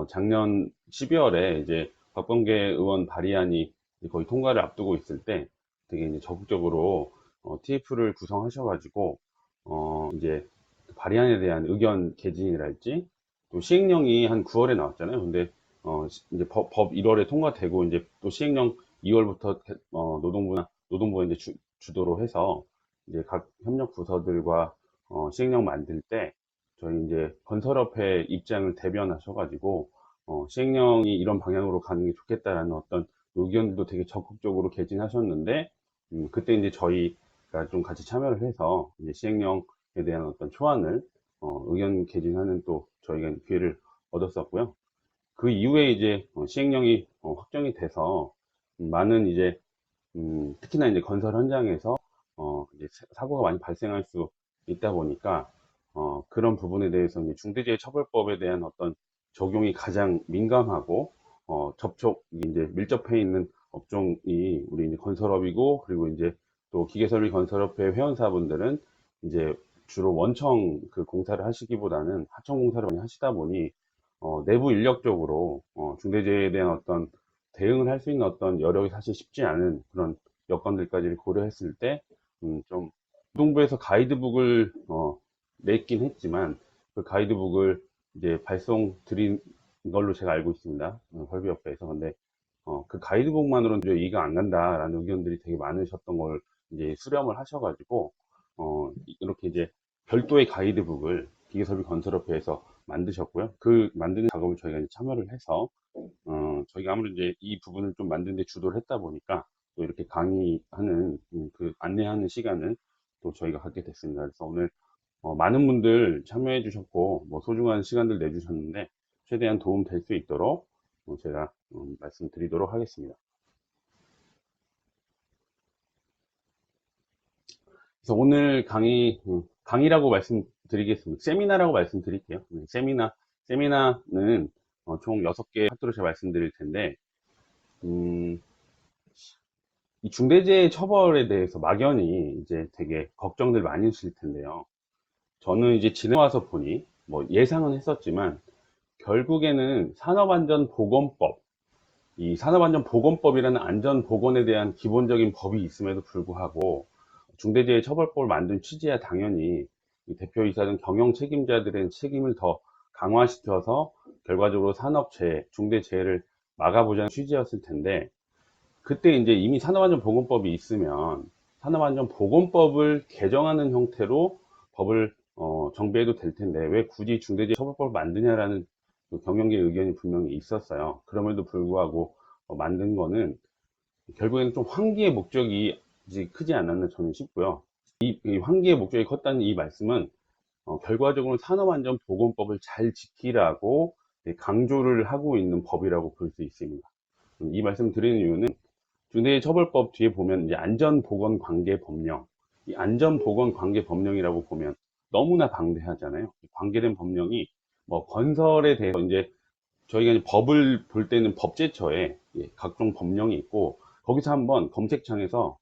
작년 12월에 이제 박범계 의원 발의안이 거의 통과를 앞두고 있을 때 되게 이제 적극적으로 TF를 구성하셔가지고 이제 발의안에 대한 의견 개진이랄지 또 시행령이 한 9월에 나왔잖아요. 근데 이제 법 1월에 통과되고 이제 또 시행령 2월부터 노동부가 이제 주도로 해서 이제 각 협력 부서들과 시행령 만들 때 저희 이제 건설업회 입장을 대변하셔가지고 시행령이 이런 방향으로 가는 게 좋겠다라는 어떤 의견도 되게 적극적으로 개진하셨는데 그때 이제 저희가 좀 같이 참여를 해서 이제 시행령에 대한 어떤 초안을 의견 개진하는 또 저희가 기회를 얻었었고요. 그 이후에 이제 시행령이 확정이 돼서 많은 이제 특히나 이제 건설 현장에서 이제 사고가 많이 발생할 수 있다 보니까 그런 부분에 대해서 이제 중대재해처벌법에 대한 어떤 적용이 가장 민감하고 접촉이 이제 밀접해 있는 업종이 우리 이제 건설업이고, 그리고 이제 또 기계설비 건설업회 회원사분들은 이제 주로 원청 그 공사를 하시기보다는 하청 공사를 많이 하시다 보니 내부 인력적으로 중대재해에 대한 어떤 대응을 할 수 있는 어떤 여력이 사실 쉽지 않은 그런 여건들까지 고려했을 때, 좀, 노동부에서 가이드북을, 냈긴 했지만, 그 가이드북을 이제 발송 드린 걸로 제가 알고 있습니다. 설비업계에서. 근데, 그 가이드북만으로는 도저히 이해가 안 간다라는 의견들이 되게 많으셨던 걸 이제 수렴을 하셔가지고, 이렇게 이제 별도의 가이드북을 기계설비 건설업회에서 만드셨고요. 그 만드는 작업을 저희가 이제 참여를 해서, 저희가 아무래도 이제 이 부분을 좀 만드는 데 주도를 했다 보니까 또 이렇게 강의하는, 그 안내하는 시간을 또 저희가 갖게 됐습니다. 그래서 오늘 많은 분들 참여해 주셨고, 뭐 소중한 시간들 내주셨는데, 최대한 도움 될 수 있도록 제가 말씀드리도록 하겠습니다. 그래서 오늘 강의라고 말씀드리겠습니다. 세미나라고 말씀드릴게요. 세미나는 총 6개 파트로 제가 말씀드릴 텐데, 음, 이 중대재해 처벌에 대해서 막연히 이제 되게 걱정들 많이 하실 텐데요. 저는 이제 지내와서 보니, 뭐 예상은 했었지만, 결국에는 산업안전보건법, 이 산업안전보건법이라는 안전보건에 대한 기본적인 법이 있음에도 불구하고, 중대재해처벌법을 만든 취지야 당연히 이 대표이사 등 경영 책임자들의 책임을 더 강화시켜서 결과적으로 산업재해, 중대재해를 막아보자는 취지였을 텐데, 그때 이제 이미 산업안전보건법이 있으면 산업안전보건법을 개정하는 형태로 법을 정비해도 될 텐데 왜 굳이 중대재해처벌법을 만드냐라는 그 경영계의 의견이 분명히 있었어요. 그럼에도 불구하고 만든 거는 결국에는 좀 환기의 목적이 크지 않았나 저는 싶고요. 이 환기의 목적이 컸다는 이 말씀은 결과적으로 산업안전보건법을 잘 지키라고 강조를 하고 있는 법이라고 볼 수 있습니다. 이 말씀 드리는 이유는 중대재해처벌법 뒤에 보면 이제 안전보건관계법령, 이 안전보건관계법령이라고 보면 너무나 방대하잖아요. 관계된 법령이 뭐 건설에 대해서 이제 저희가 이제 법을 볼 때는 법제처에 각종 법령이 있고 거기서 한번 검색창에서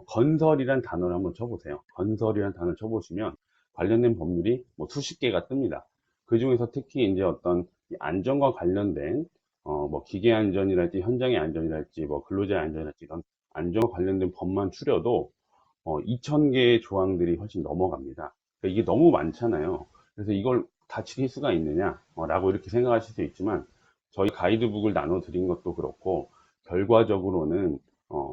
건설이란 단어를 한번 쳐보세요. 건설이란 단어를 쳐보시면 관련된 법률이 뭐 수십 개가 뜹니다. 그 중에서 특히 이제 어떤 안전과 관련된 뭐 기계 안전이랄지 현장의 안전이랄지 뭐 근로자의 안전이랄지 이런 안전과 관련된 법만 추려도 2,000개의 조항들이 훨씬 넘어갑니다. 그러니까 이게 너무 많잖아요. 그래서 이걸 다 지킬 수가 있느냐 라고 이렇게 생각하실 수 있지만 저희 가이드북을 나눠 드린 것도 그렇고 결과적으로는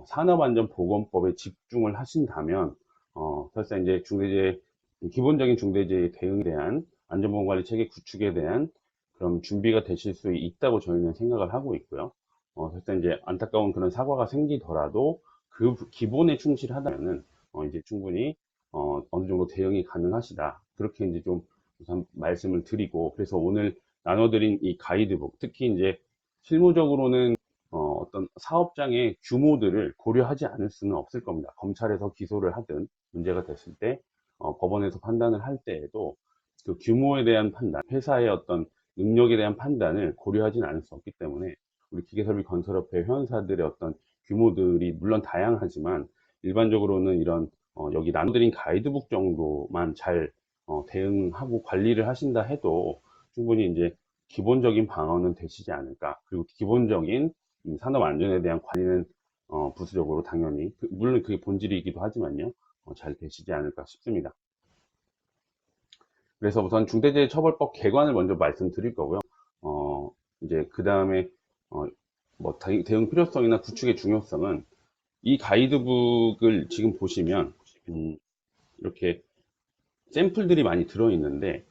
산업안전보건법에 집중을 하신다면 설사 이제 중대재해 기본적인 중대재해 대응에 대한 안전보건관리 체계 구축에 대한 그런 준비가 되실 수 있다고 저희는 생각을 하고 있고요. 설사 이제 안타까운 그런 사고가 생기더라도 그 기본에 충실하다면은 이제 충분히 어느 정도 대응이 가능하시다. 그렇게 이제 좀 우선 말씀을 드리고, 그래서 오늘 나눠드린 이 가이드북, 특히 이제 실무적으로는 어떤 사업장의 규모들을 고려하지 않을 수는 없을 겁니다. 검찰에서 기소를 하든 문제가 됐을 때 법원에서 판단을 할 때에도 그 규모에 대한 판단, 회사의 어떤 능력에 대한 판단을 고려하지는 않을 수 없기 때문에 우리 기계설비 건설업회 회원사들의 어떤 규모들이 물론 다양하지만 일반적으로는 이런 여기 나눠드린 가이드북 정도만 잘 대응하고 관리를 하신다 해도 충분히 이제 기본적인 방어는 되시지 않을까. 그리고 기본적인 산업 안전에 대한 관리는 부수적으로 당연히 물론 그게 본질이기도 하지만요. 잘 되시지 않을까 싶습니다. 그래서 우선 중대재해처벌법 개관을 먼저 말씀드릴 거고요. 이제 그 다음에 뭐 대응 필요성이나 구축의 중요성은 이 가이드북을 지금 보시면 이렇게 샘플들이 많이 들어있는데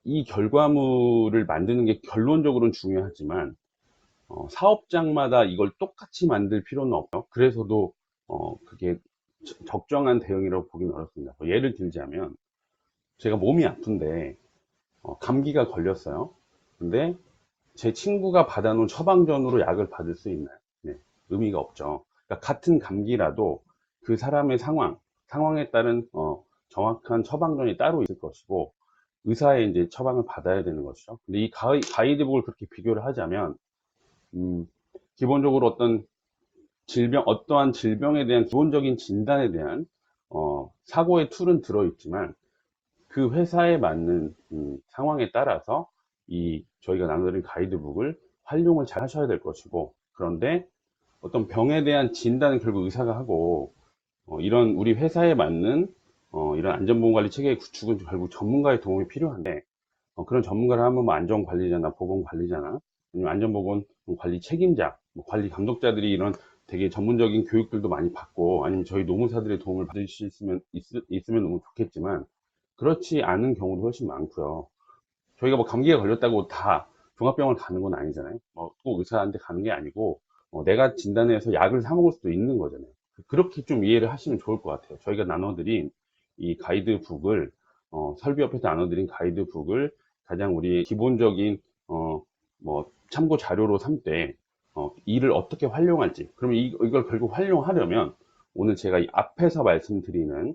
이 결과물을 만드는 게 결론적으로는 중요하지만 사업장마다 이걸 똑같이 만들 필요는 없죠. 그래서도 그게 적정한 대응이라고 보기는 어렵습니다. 뭐 예를 들자면 제가 몸이 아픈데 감기가 걸렸어요. 근데 제 친구가 받아놓은 처방전으로 약을 받을 수 있나요? 네, 의미가 없죠. 그러니까 같은 감기라도 그 사람의 상황에 따른 정확한 처방전이 따로 있을 것이고 의사의 이제 처방을 받아야 되는 것이죠. 근데 이 가이드북을 그렇게 비교를 하자면 기본적으로 어떠한 질병에 대한 기본적인 진단에 대한 사고의 툴은 들어있지만 그 회사에 맞는 상황에 따라서 저희가 나눠드린 가이드북을 활용을 잘 하셔야 될 것이고, 그런데 어떤 병에 대한 진단은 결국 의사가 하고 이런 우리 회사에 맞는 이런 안전보건관리 체계의 구축은 결국 전문가의 도움이 필요한데 그런 전문가를 하면 뭐 안전관리자나 보건관리자나 아니면 안전보건관리 책임자, 뭐 관리 감독자들이 이런 되게 전문적인 교육들도 많이 받고 아니면 저희 노무사들의 도움을 받을 수 있으면 너무 좋겠지만 그렇지 않은 경우도 훨씬 많고요. 저희가 뭐 감기에 걸렸다고 다 종합병원 가는 건 아니잖아요. 꼭 의사한테 가는 게 아니고 내가 진단해서 약을 사 먹을 수도 있는 거잖아요. 그렇게 좀 이해를 하시면 좋을 것 같아요. 저희가 나눠드린 이 가이드북을 설비협회에서 나눠드린 가이드북을 가장 우리 기본적인 뭐 참고 자료로 삼되 이를 어떻게 활용할지. 그러면 이걸 결국 활용하려면 오늘 제가 이 앞에서 말씀드리는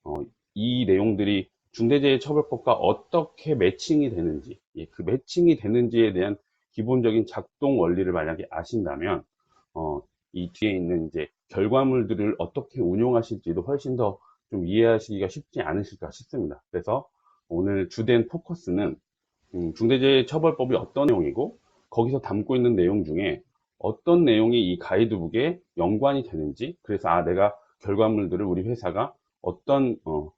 어, 이 내용들이 중대재해처벌법과 어떻게 매칭이 되는지, 그 매칭이 되는지에 대한 기본적인 작동 원리를 만약에 아신다면, 이 뒤에 있는 이제 결과물들을 어떻게 운용하실지도 훨씬 더 좀 이해하시기가 쉽지 않으실까 싶습니다. 그래서 오늘 주된 포커스는 중대재해처벌법이 어떤 내용이고, 거기서 담고 있는 내용 중에 어떤 내용이 이 가이드북에 연관이 되는지, 그래서 내가 결과물들을 우리 회사가 어떤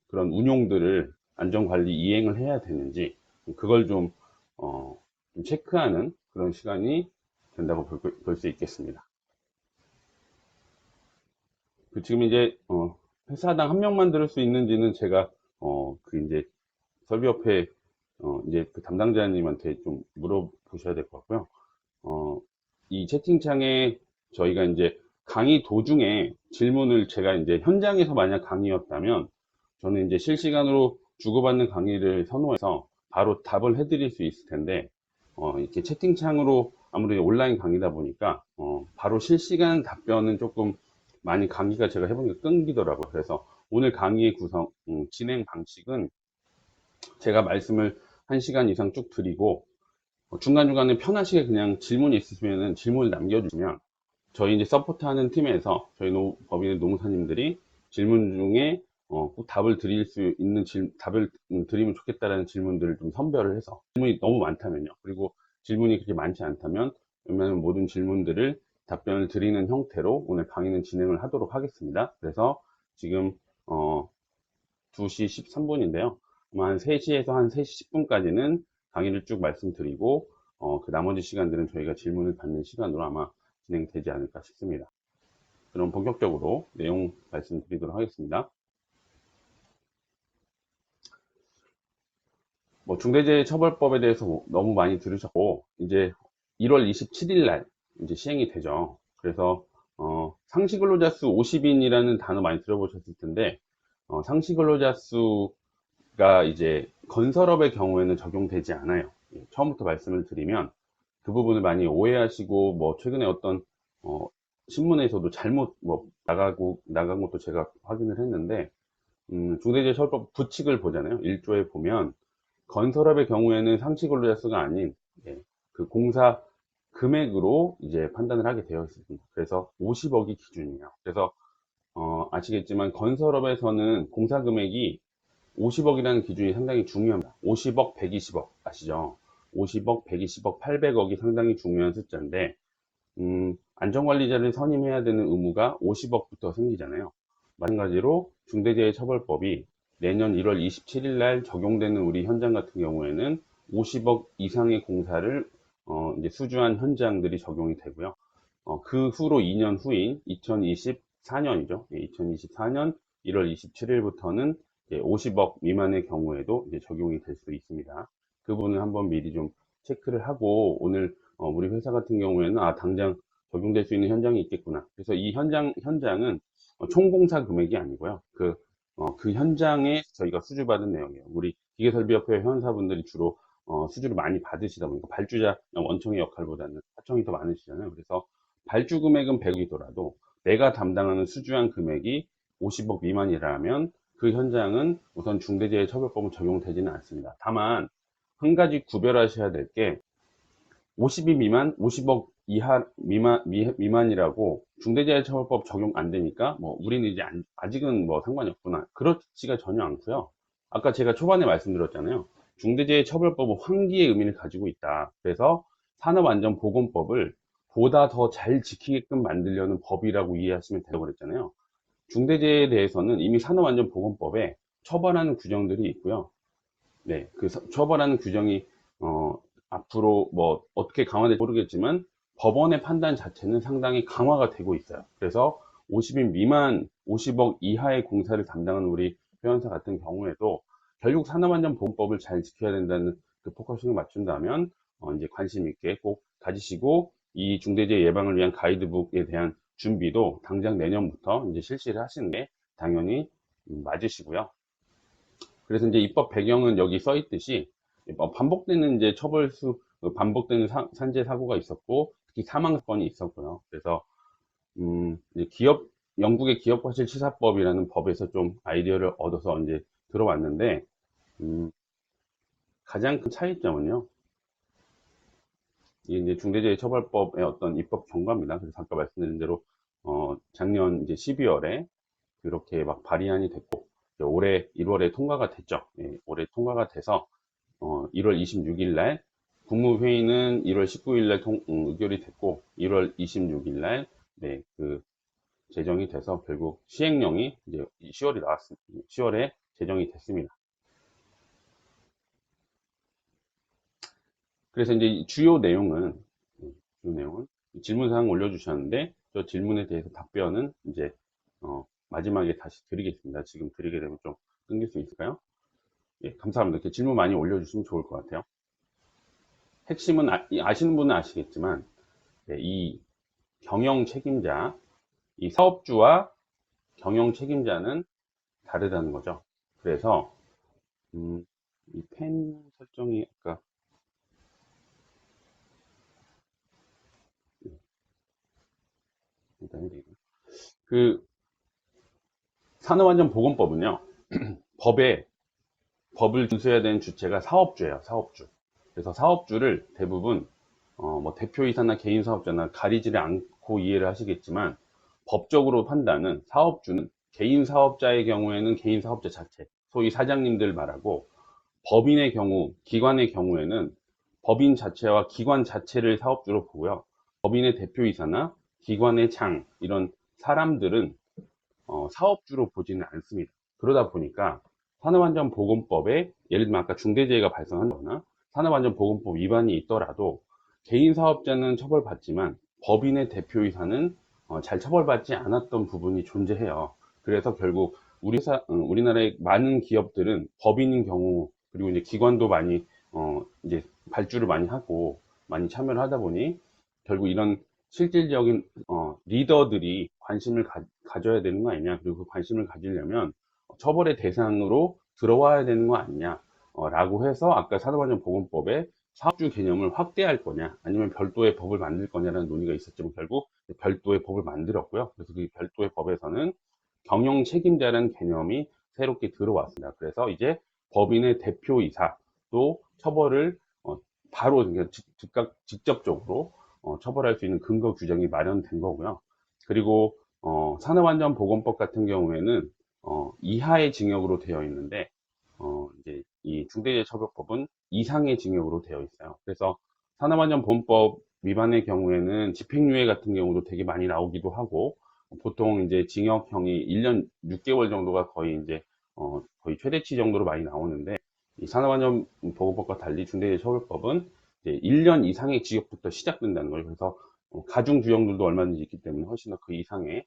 그런 운용들을 안전관리 이행을 해야 되는지 그걸 좀 체크하는 그런 시간이 된다고 볼 수 있겠습니다. 지금 이제 회사당 한 명만 들을 수 있는지는 제가 그 이제 설비협회 이제 그 담당자님한테 좀 물어보셔야 될 것 같고요. 이 채팅창에 저희가 이제 강의 도중에 질문을 제가 이제 현장에서 만약 강의였다면 저는 이제 실시간으로 주고받는 강의를 선호해서 바로 답을 해드릴 수 있을 텐데 이렇게 채팅창으로 아무래도 온라인 강의다 보니까 바로 실시간 답변은 조금 많이 강의가 제가 해보니까 끊기더라고요. 그래서 오늘 강의의 진행 방식은 제가 말씀을 1시간 이상 쭉 드리고 중간중간에 편하시게 그냥 질문이 있으시면 질문을 남겨주시면 저희 이제 서포트하는 팀에서 저희 법인의 노무사님들이 질문 중에 꼭 답을 드릴 수 있는 답을 드리면 좋겠다라는 질문들을 좀 선별을 해서 질문이 너무 많다면요. 그리고 질문이 그렇게 많지 않다면 웬만하면 모든 질문들을 답변을 드리는 형태로 오늘 강의는 진행을 하도록 하겠습니다. 그래서 지금 2시 13분인데요. 한 3시에서 한 3시 10분까지는 강의를 쭉 말씀드리고 그 나머지 시간들은 저희가 질문을 받는 시간으로 아마 진행되지 않을까 싶습니다. 그럼 본격적으로 내용 말씀드리도록 하겠습니다. 뭐 중대재해처벌법에 대해서 너무 많이 들으셨고 이제 1월 27일 날 이제 시행이 되죠. 그래서 상시근로자 수 50인이라는 단어 많이 들어보셨을 텐데 상시근로자 수가 이제 건설업의 경우에는 적용되지 않아요. 처음부터 말씀을 드리면 그 부분을 많이 오해하시고 뭐 최근에 어떤 신문에서도 잘못 뭐 나간 것도 제가 확인을 했는데 중대재해처벌법 부칙을 보잖아요. 1조에 보면 건설업의 경우에는 상시근로자 수가 아닌 그 공사 금액으로 이제 판단을 하게 되어 있습니다. 그래서 50억이 기준이에요. 그래서 아시겠지만 건설업에서는 공사 금액이 50억이라는 기준이 상당히 중요합니다. 50억, 120억 아시죠? 50억, 120억, 800억이 상당히 중요한 숫자인데, 안전관리자를 선임해야 되는 의무가 50억부터 생기잖아요. 마찬가지로 중대재해처벌법이 내년 1월 27일 날 적용되는 우리 현장 같은 경우에는 50억 이상의 공사를 이제 수주한 현장들이 적용이 되고요. 그 후로 2년 후인 2024년이죠. 2024년 1월 27일부터는 50억 미만의 경우에도 이제 적용이 될 수 있습니다. 그 부분은 한번 미리 좀 체크를 하고 오늘 우리 회사 같은 경우에는 당장 적용될 수 있는 현장이 있겠구나. 그래서 이 현장은 총공사 금액이 아니고요. 그 현장에 저희가 수주받은 내용이에요. 우리 기계설비협회 회원사분들이 주로 수주를 많이 받으시다 보니까 발주자 원청의 역할보다는 하청이 더 많으시잖아요. 그래서 발주 금액은 100억이더라도 내가 담당하는 수주한 금액이 50억 미만이라면 그 현장은 우선 중대재해처벌법은 적용되지는 않습니다. 다만 한 가지 구별하셔야 될 게 50이 미만, 50억 이하 미만이라고 중대재해처벌법 적용 안 되니까 뭐 우리는 이제 아직은 뭐 상관이 없구나. 그렇지가 전혀 않고요. 아까 제가 초반에 말씀드렸잖아요. 중대재해처벌법은 환기의 의미를 가지고 있다. 그래서 산업안전보건법을 보다 더 잘 지키게끔 만들려는 법이라고 이해하시면 된다고 그랬잖아요. 중대재해에 대해서는 이미 산업안전보건법에 처벌하는 규정들이 있고요. 네, 처벌하는 규정이 앞으로 뭐 어떻게 강화될지 모르겠지만 법원의 판단 자체는 상당히 강화가 되고 있어요. 그래서 50인 미만, 50억 이하의 공사를 담당하는 우리 회원사 같은 경우에도 결국 산업안전보건법을 잘 지켜야 된다는 그 포커싱을 맞춘다면 이제 관심 있게 꼭 가지시고 이 중대재해 예방을 위한 가이드북에 대한 준비도 당장 내년부터 이제 실시를 하시는 게 당연히 맞으시고요. 그래서 이제 입법 배경은 여기 써 있듯이 반복되는 이제 반복되는 산재 사고가 있었고 특히 사망 사건이 있었고요. 그래서 이제 영국의 기업과실치사법이라는 법에서 좀 아이디어를 얻어서 이제 들어왔는데 음, 가장 큰 차이점은요. 이게 이제 중대재해처벌법의 어떤 입법 경과입니다. 그래서 아까 말씀드린 대로 작년 이제 12월에 그렇게 막 발의안이 됐고 올해 1월에 통과가 됐죠. 예, 올해 통과가 돼서 1월 26일 날 국무회의는 1월 19일 날 의결이 됐고 1월 26일 날 네, 제정이 돼서 결국 시행령이 이제 10월이 나왔습니다. 10월에 제정이 됐습니다. 그래서 이제 주요 내용은 질문사항 올려주셨는데 저 질문에 대해서 답변은 이제 마지막에 다시 드리겠습니다. 지금 드리게 되면 좀 끊길 수 있을까요? 예, 감사합니다. 이렇게 질문 많이 올려주시면 좋을 것 같아요. 핵심은 아시는 분은 아시겠지만 네, 이 경영 책임자, 이 사업주와 경영 책임자는 다르다는 거죠. 그래서 이 펜 설정이 아까 일단 그 산업안전보건법은요. 법에 법을 준수해야 되는 주체가 사업주예요. 사업주. 그래서 사업주를 대부분 뭐 대표이사나 개인 사업자나 가리지를 않고 이해를 하시겠지만 법적으로 판단은 사업주는 개인 사업자의 경우에는 개인 사업자 자체, 소위 사장님들 말하고 법인의 경우, 기관의 경우에는 법인 자체와 기관 자체를 사업주로 보고요. 법인의 대표이사나 기관의 장, 이런 사람들은 사업주로 보지는 않습니다. 그러다 보니까 산업안전보건법에 예를 들면 아까 중대재해가 발생한다거나 산업안전보건법 위반이 있더라도 개인 사업자는 처벌받지만 법인의 대표이사는 잘 처벌받지 않았던 부분이 존재해요. 그래서 결국 우리나라의 많은 기업들은 법인인 경우 그리고 이제 기관도 많이 이제 발주를 많이 하고 많이 참여를 하다 보니 결국 이런 실질적인 리더들이 관심을 가져야 되는 거 아니냐. 그리고 그 관심을 가지려면 처벌의 대상으로 들어와야 되는 거 아니냐. 라고 해서 아까 산업안전보건법에 사업주 개념을 확대할 거냐, 아니면 별도의 법을 만들 거냐라는 논의가 있었지만 결국 별도의 법을 만들었고요. 그래서 그 별도의 법에서는 경영 책임자라는 개념이 새롭게 들어왔습니다. 그래서 이제 법인의 대표이사도 처벌을 바로 즉각 직접적으로 처벌할 수 있는 근거 규정이 마련된 거고요. 그리고 산업안전보건법 같은 경우에는 이하의 징역으로 되어 있는데 이제 이 중대재해처벌법은 이상의 징역으로 되어 있어요. 그래서 산업안전보건법 위반의 경우에는 집행유예 같은 경우도 되게 많이 나오기도 하고, 보통 이제 징역형이 1년 6개월 정도가 거의 이제 거의 최대치 정도로 많이 나오는데, 이 산업안전보건법과 달리 중대재해처벌법은 이제 1년 이상의 징역부터 시작된다는 거예요. 그래서 가중구형들도 얼마든지 있기 때문에 훨씬 더 그 이상의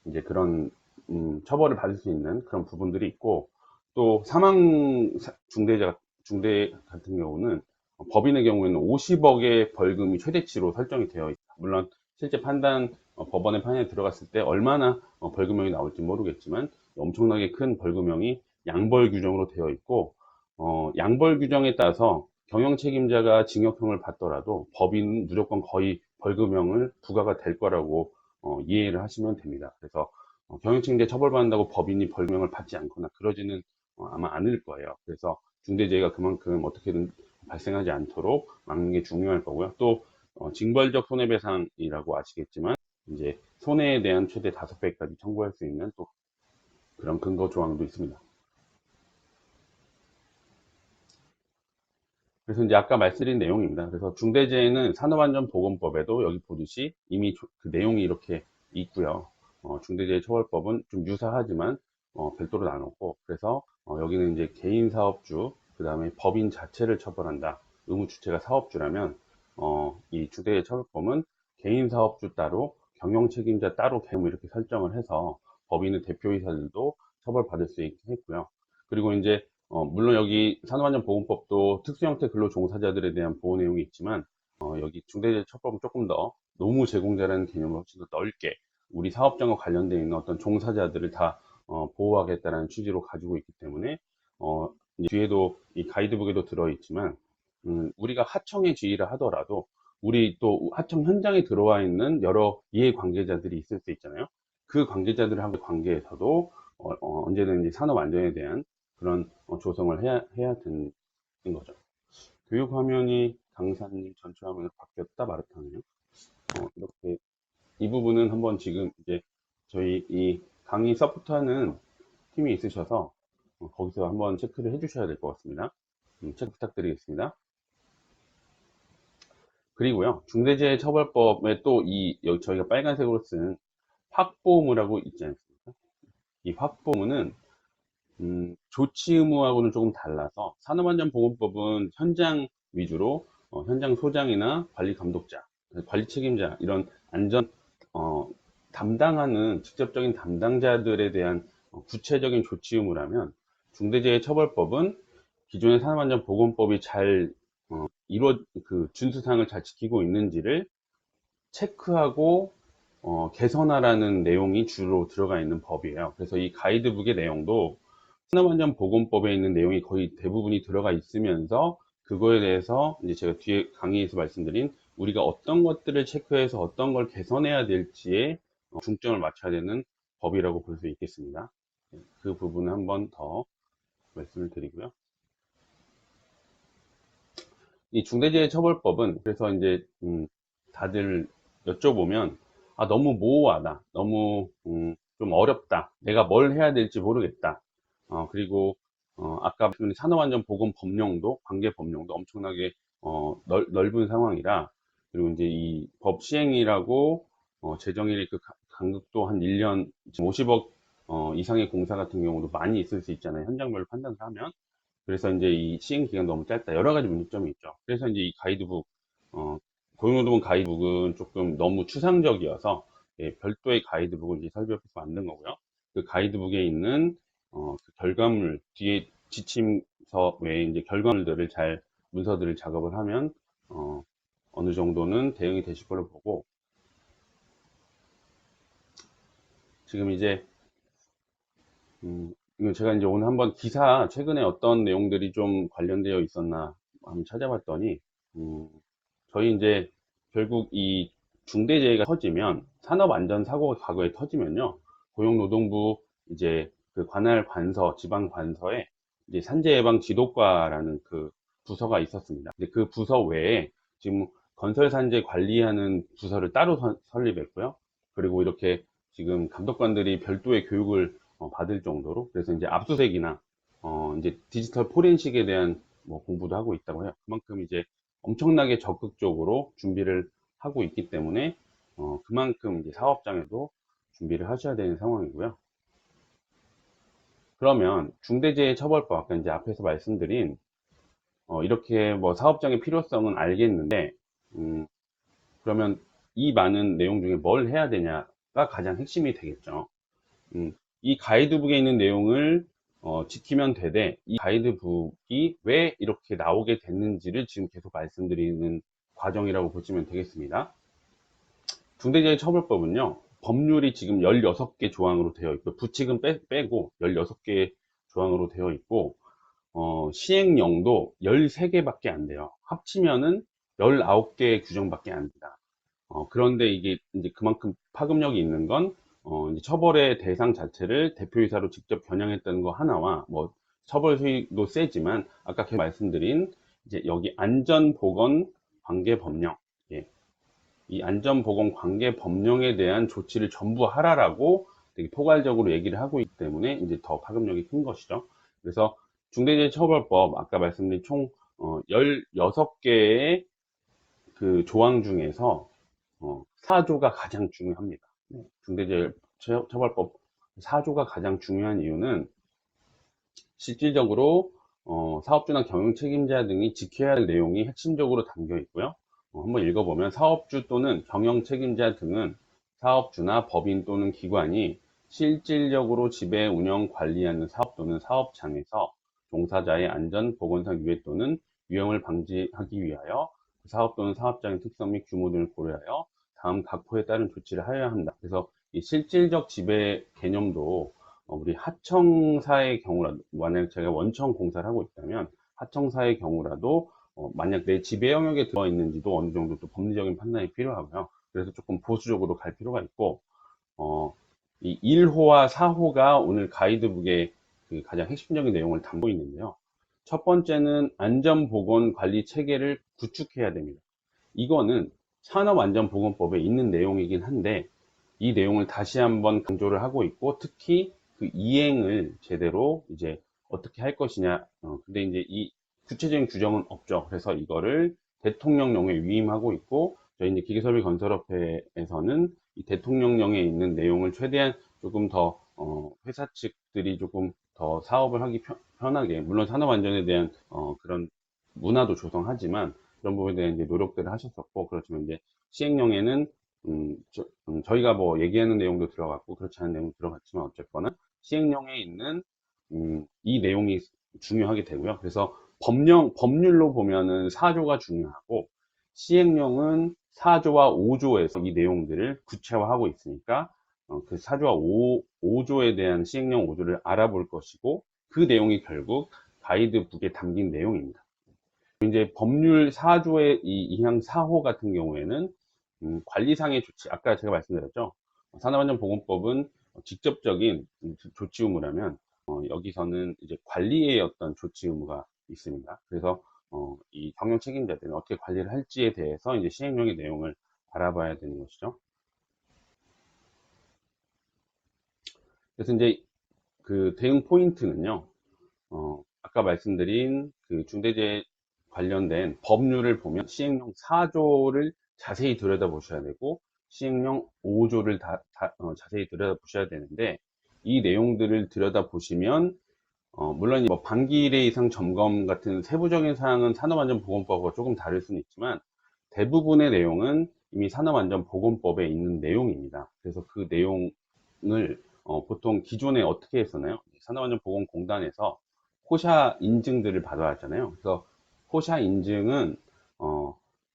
이제 그런 처벌을 받을 수 있는 그런 부분들이 있고, 또 사망 중대 같은 경우는 법인의 경우에는 50억의 벌금이 최대치로 설정이 되어 있다. 물론 실제 판단 법원의 판단에 들어갔을 때 얼마나 벌금형이 나올지 모르겠지만 엄청나게 큰 벌금형이 양벌 규정으로 되어 있고, 양벌 규정에 따라서 경영 책임자가 징역형을 받더라도 법인은 무조건 거의 벌금형을 부과가 될 거라고 이해를 하시면 됩니다. 그래서 경영책임자 처벌받는다고 법인이 벌금형을 받지 않거나 그러지는 아마 않을 거예요. 그래서 중대재해가 그만큼 어떻게든 발생하지 않도록 막는 게 중요할 거고요. 또 징벌적 손해배상이라고 아시겠지만 이제 손해에 대한 최대 5배까지 청구할 수 있는 또 그런 근거 조항도 있습니다. 그래서 이제 아까 말씀드린 내용입니다. 그래서 중대재해는 산업안전보건법에도 여기 보듯이 이미 그 내용이 이렇게 있고요. 중대재해처벌법은 좀 유사하지만 별도로 나눴고, 그래서 여기는 이제 개인사업주, 그 다음에 법인 자체를 처벌한다. 의무 주체가 사업주라면 이 중대재해처벌법은 개인사업주 따로, 경영책임자 따로 개무 이렇게 설정을 해서 법인의 대표이사들도 처벌받을 수 있게 했고요. 그리고 이제 물론 여기 산업안전보건법도 특수형태 근로종사자들에 대한 보호 내용이 있지만 여기 중대재해처벌법은 조금 더 노무 제공자라는 개념을 훨씬 더 넓게 우리 사업장과 관련되어 있는 어떤 종사자들을 다 보호하겠다는 취지로 가지고 있기 때문에 이제 뒤에도 이 가이드북에도 들어있지만 우리가 하청의 지휘를 하더라도 우리 또 하청 현장에 들어와 있는 여러 이해관계자들이 있을 수 있잖아요. 그 관계자들하고 관계에서도 언제든지 산업안전에 대한 그런 조성을 해야 되는 거죠. 교육 화면이 강사님 전체 화면으로 바뀌었다 말았다네요. 이렇게 이 부분은 한번 지금 이제 저희 이 강의 서포트하는 팀이 있으셔서 거기서 한번 체크를 해주셔야 될 것 같습니다. 체크 부탁드리겠습니다. 그리고요, 중대재해처벌법에 또 여기 저희가 빨간색으로 쓴 확보의무라고 있지 않습니까? 이 확보의무는 조치 의무하고는 조금 달라서 산업안전보건법은 현장 위주로 현장 소장이나 관리 감독자, 관리 책임자 이런 안전 담당하는 직접적인 담당자들에 대한 구체적인 조치 의무라면 중대재해처벌법은 기존의 산업안전보건법이 잘 그 준수사항을 잘 지키고 있는지를 체크하고 개선하라는 내용이 주로 들어가 있는 법이에요. 그래서 이 가이드북의 내용도 산업안전보건법에 있는 내용이 거의 대부분이 들어가 있으면서 그거에 대해서 이제 제가 뒤에 강의에서 말씀드린 우리가 어떤 것들을 체크해서 어떤 걸 개선해야 될지에 중점을 맞춰야 되는 법이라고 볼 수 있겠습니다. 그 부분을 한번 더 말씀을 드리고요. 이 중대재해처벌법은 그래서 이제 다들 여쭤보면 너무 모호하다, 너무 좀 어렵다, 내가 뭘 해야 될지 모르겠다. 그리고 아까 말씀드린 산업안전보건 법령도 관계 법령도 엄청나게 넓은 상황이라, 그리고 이제 이 법 시행이라고 재정일이 그 간극도 한 1년 50억 이상의 공사 같은 경우도 많이 있을 수 있잖아요. 현장별로 판단을 하면. 그래서 이제 이 시행 기간 너무 짧다. 여러 가지 문제점이 있죠. 그래서 이제 이 가이드북, 고용노동부 가이드북은 조금 너무 추상적이어서 별도의 가이드북을 이제 설계해서 만든 거고요. 그 가이드북에 있는 그 결과물 뒤에 지침서 외에 이제 결과물들을 잘 문서들을 작업을 하면 어느 정도는 대응이 되실 걸로 보고, 지금 이제 이거 제가 이제 오늘 한번 기사 최근에 어떤 내용들이 좀 관련되어 있었나 한번 찾아봤더니 저희 이제 결국 이 중대재해가 터지면 산업안전사고가 과거에 터지면요, 고용노동부 이제 그 관할 관서 지방 관서에 이제 산재예방 지도과라는 그 부서가 있었습니다. 근데 그 부서 외에 지금 건설산재 관리하는 부서를 따로 설립했고요. 그리고 이렇게 지금 감독관들이 별도의 교육을 받을 정도로, 그래서 이제 압수색이나 이제 디지털 포렌식에 대한 뭐 공부도 하고 있다고 해요. 그만큼 이제 엄청나게 적극적으로 준비를 하고 있기 때문에 그만큼 이제 사업장에도 준비를 하셔야 되는 상황이고요. 그러면 중대재해처벌법 아까 이제 앞에서 말씀드린 이렇게 뭐 사업장의 필요성은 알겠는데 그러면 이 많은 내용 중에 뭘 해야 되냐가 가장 핵심이 되겠죠. 음, 이 가이드북에 있는 내용을 지키면 되되 이 가이드북이 왜 이렇게 나오게 됐는지를 지금 계속 말씀드리는 과정이라고 보시면 되겠습니다. 중대재해처벌법은요, 법률이 지금 16개 조항으로 되어 있고, 부칙은 빼고 16개 조항으로 되어 있고, 시행령도 13개밖에 안 돼요. 합치면은 19개의 규정밖에 안 됩니다. 그런데 이게 이제 그만큼 파급력이 있는 건, 이제 처벌의 대상 자체를 대표이사로 직접 겨냥했다는 거 하나와, 뭐, 처벌 수위도 세지만, 아까 계속 말씀드린, 이제 여기 안전보건관계법령, 예, 이 안전보건관계법령에 대한 조치를 전부 하라라고 되게 포괄적으로 얘기를 하고 있기 때문에 이제 더 파급력이 큰 것이죠. 그래서 중대재해처벌법, 아까 말씀드린 총 16개의 그 조항 중에서 4조가 가장 중요합니다. 중대재해처벌법 4조가 가장 중요한 이유는 실질적으로 사업주나 경영 책임자 등이 지켜야 할 내용이 핵심적으로 담겨 있고요. 한번 읽어보면 사업주 또는 경영 책임자 등은 사업주나 법인 또는 기관이 실질적으로 지배, 운영, 관리하는 사업 또는 사업장에서 종사자의 안전, 보건상 유해 또는 위험을 방지하기 위하여 사업 또는 사업장의 특성 및 규모 등을 고려하여 다음 각호에 따른 조치를 하여야 한다. 그래서 이 실질적 지배 개념도 우리 하청사의 경우라도, 만약 제가 원청 공사를 하고 있다면, 하청사의 경우라도, 만약 내 지배 영역에 들어있는지도 어느 정도 또 법리적인 판단이 필요하고요. 그래서 조금 보수적으로 갈 필요가 있고, 이 1호와 4호가 오늘 가이드북의 그 가장 핵심적인 내용을 담고 있는데요. 첫 번째는 안전보건관리 체계를 구축해야 됩니다. 이거는 산업안전보건법에 있는 내용이긴 한데, 이 내용을 다시 한번 강조를 하고 있고, 특히 그 이행을 제대로 이제 어떻게 할 것이냐. 근데 이제 이 구체적인 규정은 없죠. 그래서 이거를 대통령령에 위임하고 있고, 저희 이제 기계설비건설업회에서는 이 대통령령에 있는 내용을 최대한 조금 더, 회사 측들이 조금 더 사업을 하기 편하게, 물론 산업안전에 대한, 그런 문화도 조성하지만, 그런 부분에 대한 이제 노력들을 하셨었고, 그렇지만 이제 시행령에는 저희가 뭐 얘기하는 내용도 들어갔고 그렇지 않은 내용도 들어갔지만 어쨌거나 시행령에 있는 이 내용이 중요하게 되고요. 그래서 법률로 보면은 4조가 중요하고 시행령은 4조와 5조에서 이 내용들을 구체화하고 있으니까 그 4조와 5조에 대한 시행령 5조를 알아볼 것이고 그 내용이 결국 가이드북에 담긴 내용입니다. 이제 법률 4조의 이 이항 4호 같은 경우에는 관리상의 조치, 아까 제가 말씀드렸죠. 산업안전보건법은 직접적인 조치 의무라면 여기서는 이제 관리의 어떤 조치 의무가 있습니다. 그래서 이 경영 책임자들은 어떻게 관리를 할지에 대해서 이제 시행령의 내용을 알아봐야 되는 것이죠. 그래서 이제 그 대응 포인트는요. 아까 말씀드린 그 중대재해 관련된 법률을 보면 시행령 4조를 자세히 들여다보셔야 되고 시행령 5조를 자세히 들여다보셔야 되는데 이 내용들을 들여다보시면 물론 뭐 반기 1회 이상 점검 같은 세부적인 사항은 산업안전보건법과 조금 다를 수는 있지만 대부분의 내용은 이미 산업안전보건법에 있는 내용입니다. 그래서 그 내용을 보통 기존에 어떻게 했었나요? 산업안전보건공단에서 호샤 인증들을 받아야 하잖아요. 그래서 호샤 인증은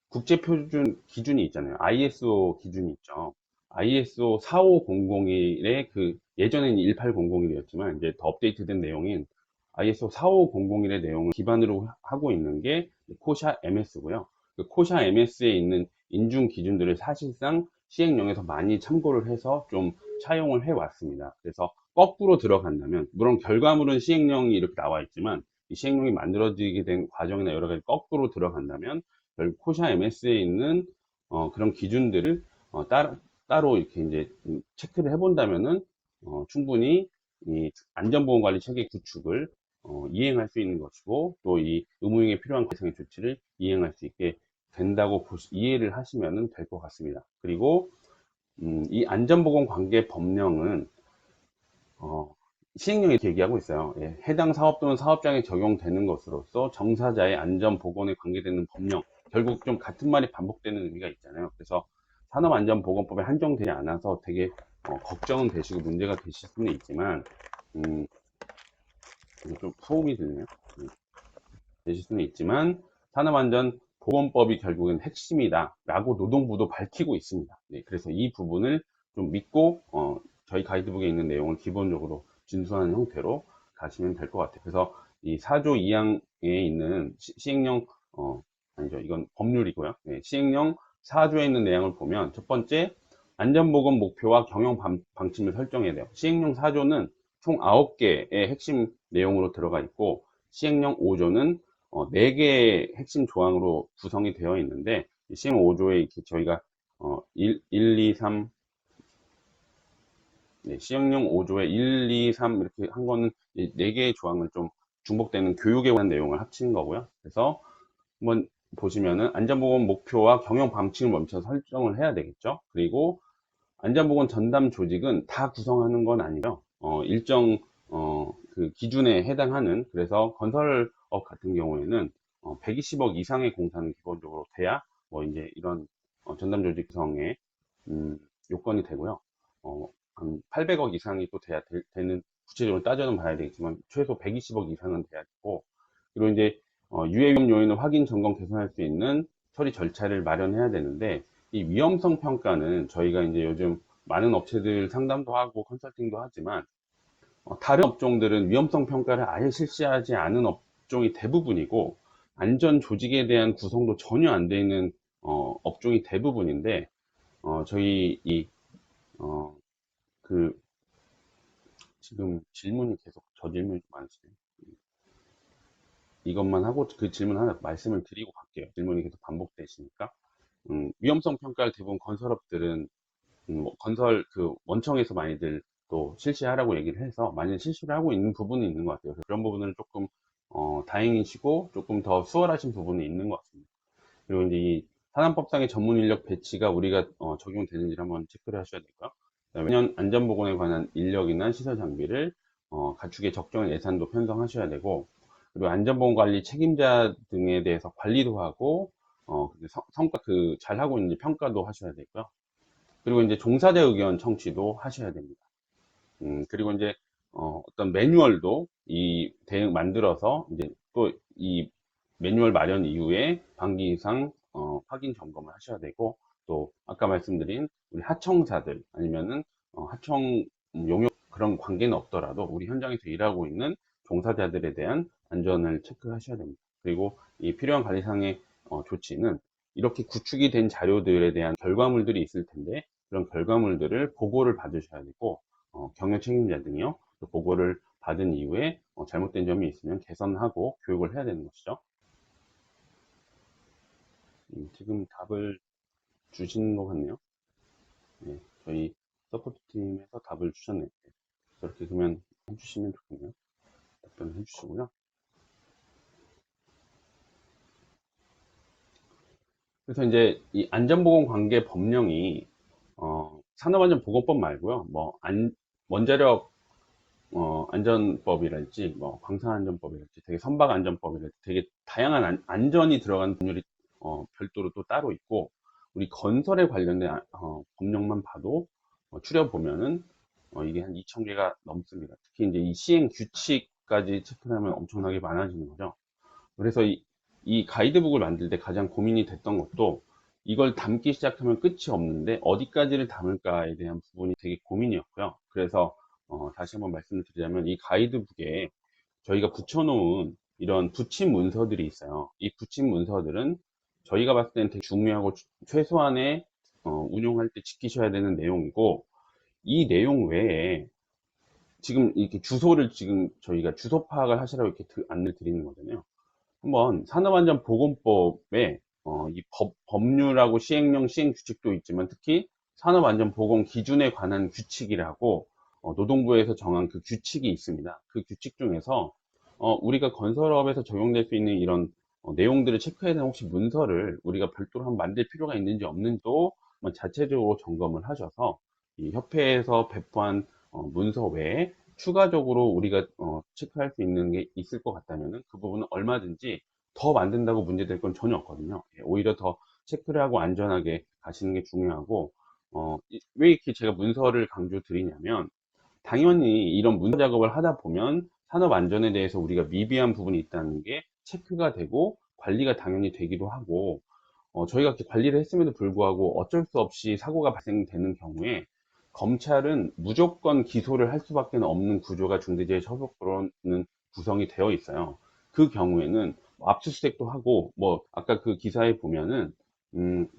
국제표준 기준이 있잖아요. ISO 기준이 있죠. ISO 45001의 그 예전에는 18001이었지만 이제 더 업데이트된 내용인 ISO 45001의 내용을 기반으로 하고 있는 게 코샤 MS고요. 그 코샤 MS에 있는 인증 기준들을 사실상 시행령에서 많이 참고를 해서 좀 차용을 해 왔습니다. 그래서 거꾸로 들어간다면, 물론 결과물은 시행령이 이렇게 나와 있지만, 이 시행령이 만들어지게 된 과정이나 여러 가지 거꾸로 들어간다면, 결국 코샤 MS에 있는 그런 기준들을 따로 이렇게 이제 체크를 해본다면은 충분히 이 안전보건관리 체계 구축을 이행할 수 있는 것이고, 또 이 의무이행에 필요한 개성의 조치를 이행할 수 있게 된다고 이해를 하시면 될 것 같습니다. 그리고 이 안전보건관계 법령은 시행령이 이렇게 얘기하고 있어요. 예, 해당 사업 또는 사업장에 적용되는 것으로서 정사자의 안전보건에 관계되는 법령, 결국 좀 같은 말이 반복되는 의미가 있잖아요. 그래서 산업안전보건법에 한정되지 않아서 되게 걱정은 되시고 문제가 되실 수는 있지만, 음, 이거 좀 소음이 들리네요. 되실 수는 있지만 산업안전보건법이 결국엔 핵심이다 라고 노동부도 밝히고 있습니다. 네, 그래서 이 부분을 좀 믿고 저희 가이드북에 있는 내용을 기본적으로 준수하는 형태로 가시면 될 것 같아요. 그래서 이 4조 2항에 있는 시행령 아니죠, 이건 법률이고요. 네, 시행령 4조에 있는 내용을 보면 첫 번째, 안전보건 목표와 경영 방침을 설정해야 돼요. 시행령 4조는 총 9개의 핵심 내용으로 들어가 있고, 시행령 5조는 4개의 핵심 조항으로 구성이 되어 있는데, 시행령 5조에 이렇게 저희가 1, 2, 3, 네, 시행령 5조에 1, 2, 3 이렇게 한 거는 4개의 조항을 좀 중복되는 교육에 관한 내용을 합친 거고요. 그래서 한번 보시면은 안전보건 목표와 경영 방침을 먼저 설정을 해야 되겠죠. 그리고 안전보건 전담 조직은 다 구성하는 건 아니고요. 일정 그 기준에 해당하는, 그래서 건설업 같은 경우에는 120억 이상의 공사는 기본적으로 돼야 뭐 이제 이런 전담 조직 구성에 요건이 되고요. 한 800억 이상이 또 돼야 되는, 구체적으로 따져는 봐야 되겠지만 최소 120억 이상은 돼야 되고, 그리고 이제 유해 위험 요인을 확인 점검 개선할 수 있는 처리 절차를 마련해야 되는데, 이 위험성 평가는 저희가 이제 요즘 많은 업체들 상담도 하고 컨설팅도 하지만 다른 업종들은 위험성 평가를 아예 실시하지 않은 업종이 대부분이고, 안전 조직에 대한 구성도 전혀 안 되어 있는 업종이 대부분인데, 저희 어, 그 지금 질문이 계속 저 질문이 좀 많으시네요. 이것만 하고 그 질문 하나 말씀을 드리고 갈게요. 질문이 계속 반복되시니까. 위험성 평가를 대부분 건설업들은 뭐 건설 그 원청에서 많이들 또 실시하라고 얘기를 해서 많이 실시를 하고 있는 부분이 있는 것 같아요. 그래서 그런 부분은 조금 다행이시고 조금 더 수월하신 부분이 있는 것 같습니다. 그리고 이제 이 산안법상의 전문 인력 배치가 우리가 적용되는지를 한번 체크를 하셔야 되고요. 그다음에 매년 안전보건에 관한 인력이나 시설 장비를 갖추기에 적정한 예산도 편성하셔야 되고, 그리고 안전보건 관리 책임자 등에 대해서 관리도 하고 성과 그 잘하고 있는지 평가도 하셔야 되고요. 그리고 이제 종사자 의견 청취도 하셔야 됩니다. 그리고 이제 떤 매뉴얼도 이 대응 만들어서 이제 또 이 매뉴얼 마련 이후에 반기상 확인 점검을 하셔야 되고, 또 아까 말씀드린 우리 하청사들 아니면은 하청 용역 그런 관계는 없더라도 우리 현장에서 일하고 있는 종사자들에 대한 안전을 체크하셔야 됩니다. 그리고 이 필요한 관리상의 조치는 이렇게 구축이 된 자료들에 대한 결과물들이 있을 텐데, 그런 결과물들을 보고를 받으셔야 되고, 경영 책임자 등이요, 그 보고를 받은 이후에 잘못된 점이 있으면 개선하고 교육을 해야 되는 것이죠. 지금 답을 주신 것 같네요. 네, 저희 서포트 팀에서 답을 주셨네요. 그렇게 그러면 해주시면 좋겠네요. 답변을 해주시고요. 그래서 이제 이 안전보건관계 법령이 산업안전보건법 말고요, 뭐 원자력 안전법이랄지, 뭐, 방사안전법이랄지, 되게 선박안전법이랄지, 되게 다양한 안전이 들어간 법률이, 별도로 또 따로 있고, 우리 건설에 관련된, 법령만 봐도, 추려보면은, 이게 한 2,000개가 넘습니다. 특히 이제 이 시행 규칙까지 체크하면 엄청나게 많아지는 거죠. 그래서 이 가이드북을 만들 때 가장 고민이 됐던 것도, 이걸 담기 시작하면 끝이 없는데 어디까지를 담을까에 대한 부분이 되게 고민이었고요. 그래서 다시 한번 말씀을 드리자면 이 가이드북에 저희가 붙여놓은 이런 붙임 문서들이 있어요. 이 붙임 문서들은 저희가 봤을 때는 되게 중요하고 최소한의 운용할 때 지키셔야 되는 내용이고, 이 내용 외에 지금 이렇게 주소를 지금 저희가 주소 파악을 하시라고 이렇게 안내를 드리는 거잖아요. 한번 산업안전보건법에 이 법률하고 시행령, 시행규칙도 있지만 특히 산업안전보건 기준에 관한 규칙이라고 노동부에서 정한 그 규칙이 있습니다. 그 규칙 중에서 우리가 건설업에서 적용될 수 있는 이런 내용들을 체크해야 되는 혹시 문서를 우리가 별도로 한번 만들 필요가 있는지 없는지도 한번 자체적으로 점검을 하셔서 이 협회에서 배포한 문서 외에 추가적으로 우리가 체크할 수 있는 게 있을 것 같다면은 그 부분은 얼마든지 더 만든다고 문제될 건 전혀 없거든요. 예, 오히려 더 체크를 하고 안전하게 가시는 게 중요하고, 왜 이렇게 제가 문서를 강조 드리냐면, 당연히 이런 문서 작업을 하다 보면 산업 안전에 대해서 우리가 미비한 부분이 있다는 게 체크가 되고 관리가 당연히 되기도 하고, 저희가 이렇게 관리를 했음에도 불구하고 어쩔 수 없이 사고가 발생되는 경우에 검찰은 무조건 기소를 할 수밖에 없는 구조가 중대재해처벌법으로는 구성이 되어 있어요. 그 경우에는 뭐 압수수색도 하고, 뭐 아까 그 기사에 보면은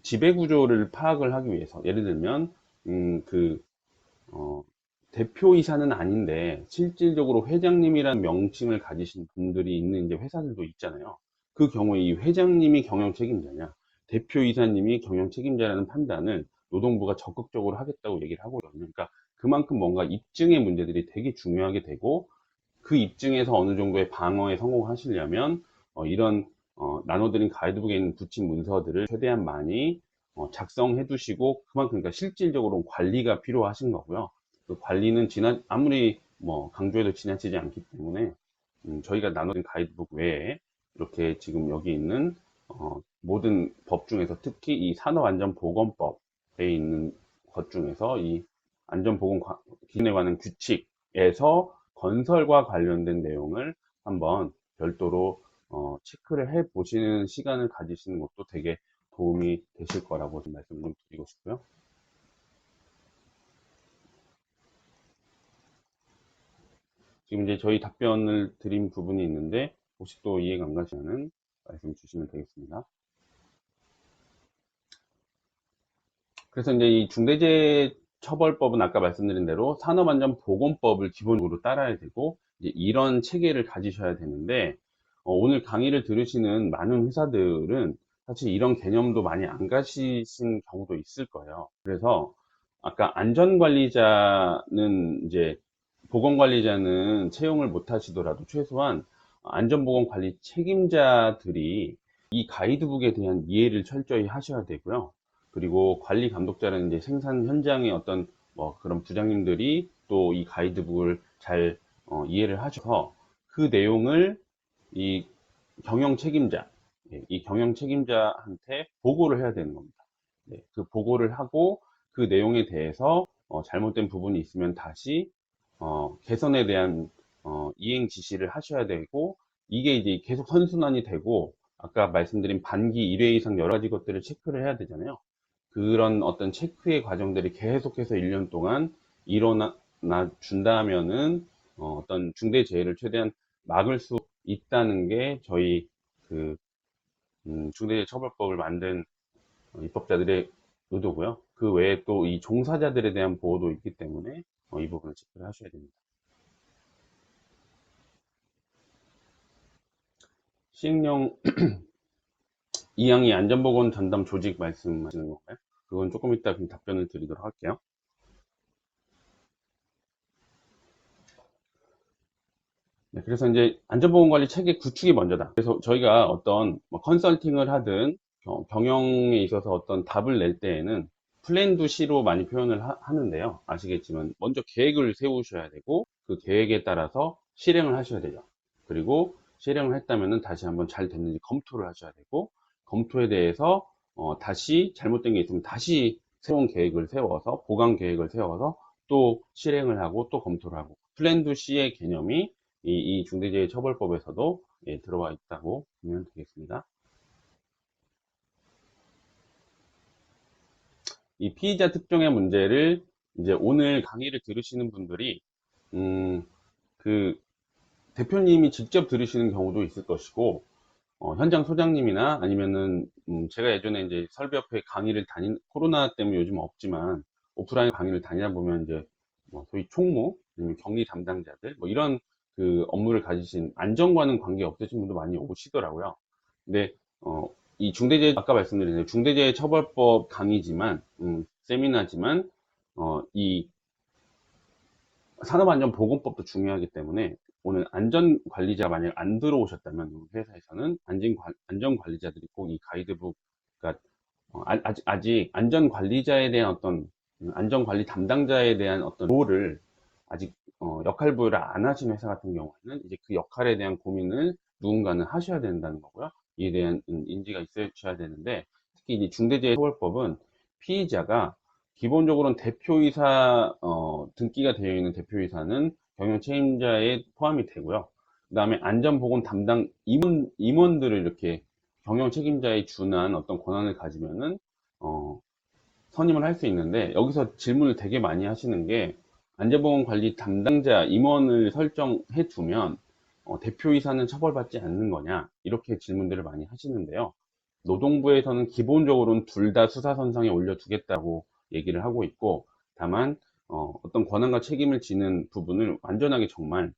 지배구조를 파악을 하기 위해서, 예를 들면 그 어, 대표이사는 아닌데 실질적으로 회장님이라는 명칭을 가지신 분들이 있는 이제 회사들도 있잖아요. 그 경우에 이 회장님이 경영 책임자냐, 대표이사님이 경영 책임자라는 판단을 노동부가 적극적으로 하겠다고 얘기를 하고 있거든요. 그러니까 그만큼 뭔가 입증의 문제들이 되게 중요하게 되고, 그 입증에서 어느 정도의 방어에 성공하시려면 이런 나눠드린 가이드북에 있는 붙인 문서들을 최대한 많이 작성해 두시고, 그만큼 그러니까 실질적으로 관리가 필요하신 거고요. 그 관리는 아무리 뭐 강조해도 지나치지 않기 때문에 저희가 나눠드린 가이드북 외에 이렇게 지금 여기 있는 모든 법 중에서 특히 이 산업안전보건법에 있는 것 중에서 이 안전보건 기준에 관한 규칙에서 건설과 관련된 내용을 한번 별도로 체크를 해 보시는 시간을 가지시는 것도 되게 도움이 되실 거라고 좀 말씀 좀 드리고 싶고요. 지금 이제 저희 답변을 드린 부분이 있는데 혹시 또 이해가 안 가시면 말씀 주시면 되겠습니다. 그래서 이제 이 중대재해처벌법은 아까 말씀드린 대로 산업안전보건법을 기본으로 따라야 되고, 이제 이런 체계를 가지셔야 되는데, 오늘 강의를 들으시는 많은 회사들은 사실 이런 개념도 많이 안 가지신 경우도 있을 거예요. 그래서 아까 안전관리자는 이제 보건관리자는 채용을 못 하시더라도 최소한 안전보건관리 책임자들이 이 가이드북에 대한 이해를 철저히 하셔야 되고요. 그리고 관리 감독자는 이제 생산 현장의 어떤 뭐 그런 부장님들이 또 이 가이드북을 잘 이해를 하셔서 그 내용을 이 경영 책임자, 예, 이 경영 책임자한테 보고를 해야 되는 겁니다. 네, 그 보고를 하고 그 내용에 대해서 잘못된 부분이 있으면 다시 개선에 대한 이행 지시를 하셔야 되고, 이게 이제 계속 선순환이 되고, 아까 말씀드린 반기 1회 이상 여러 가지 것들을 체크를 해야 되잖아요. 그런 어떤 체크의 과정들이 계속해서 1년 동안 일어나 준다면은 어떤 중대재해를 최대한 막을 수 있다는 게 저희 그 중대재해처벌법을 만든 입법자들의 의도고요. 그 외에 또 이 종사자들에 대한 보호도 있기 때문에 이 부분을 체크를 하셔야 됩니다. 시행령 2항이 안전보건 전담 조직 말씀하시는 건가요? 그건 조금 이따 그럼 답변을 드리도록 할게요. 네, 그래서 이제 안전보건관리 체계 구축이 먼저다. 그래서 저희가 어떤 뭐 컨설팅을 하든 경영에 있어서 어떤 답을 낼 때에는 플랜 두 C로 많이 표현을 하는데요. 아시겠지만 먼저 계획을 세우셔야 되고 그 계획에 따라서 실행을 하셔야 되죠. 그리고 실행을 했다면은 다시 한번 잘 됐는지 검토를 하셔야 되고, 검토에 대해서 다시 잘못된 게 있으면 다시 새로운 계획을 세워서 보강 계획을 세워서 또 실행을 하고 또 검토를 하고, 플랜 두 C의 개념이 이 중대재해처벌법에서도 예, 들어와 있다고 보면 되겠습니다. 이 피의자 특정의 문제를 이제 오늘 강의를 들으시는 분들이 음, 그 대표님이 직접 들으시는 경우도 있을 것이고, 현장 소장님이나 아니면은 제가 예전에 이제 설비협회 강의를 코로나 때문에 요즘 없지만 오프라인 강의를 다니다 보면 이제 뭐 소위 총무, 아니면 격리 담당자들 뭐 이런 그 업무를 가지신 안전과는 관계 없으신 분도 많이 오시더라고요. 근데 이 아까 말씀드린 중대재해처벌법 강의지만 세미나지만 이 산업안전보건법도 중요하기 때문에 오늘 안전관리자 만약 안 들어오셨다면 우리 회사에서는 안전관리자들이 꼭 이 가이드북, 그러니까 아직 안전관리자에 대한 어떤 안전관리 담당자에 대한 어떤 롤을 아직 역할 부여를 안 하신 회사 같은 경우에는 이제 그 역할에 대한 고민을 누군가는 하셔야 된다는 거고요. 이에 대한 인지가 있으셔야 되는데, 특히 이 중대재해처벌법은 피의자가 기본적으로는 대표이사 등기가 되어 있는 대표이사는 경영 책임자에 포함이 되고요. 그 다음에 안전보건 담당 임원들을 이렇게 경영 책임자에 준한 어떤 권한을 가지면은 선임을 할 수 있는데, 여기서 질문을 되게 많이 하시는 게, 안전보건 관리 담당자 임원을 설정해 두면 대표이사는 처벌받지 않는 거냐, 이렇게 질문들을 많이 하시는데요. 노동부에서는 기본적으로는 둘 다 수사선상에 올려두겠다고 얘기를 하고 있고, 다만 떤 권한과 책임을 지는 부분을 완전하게 정말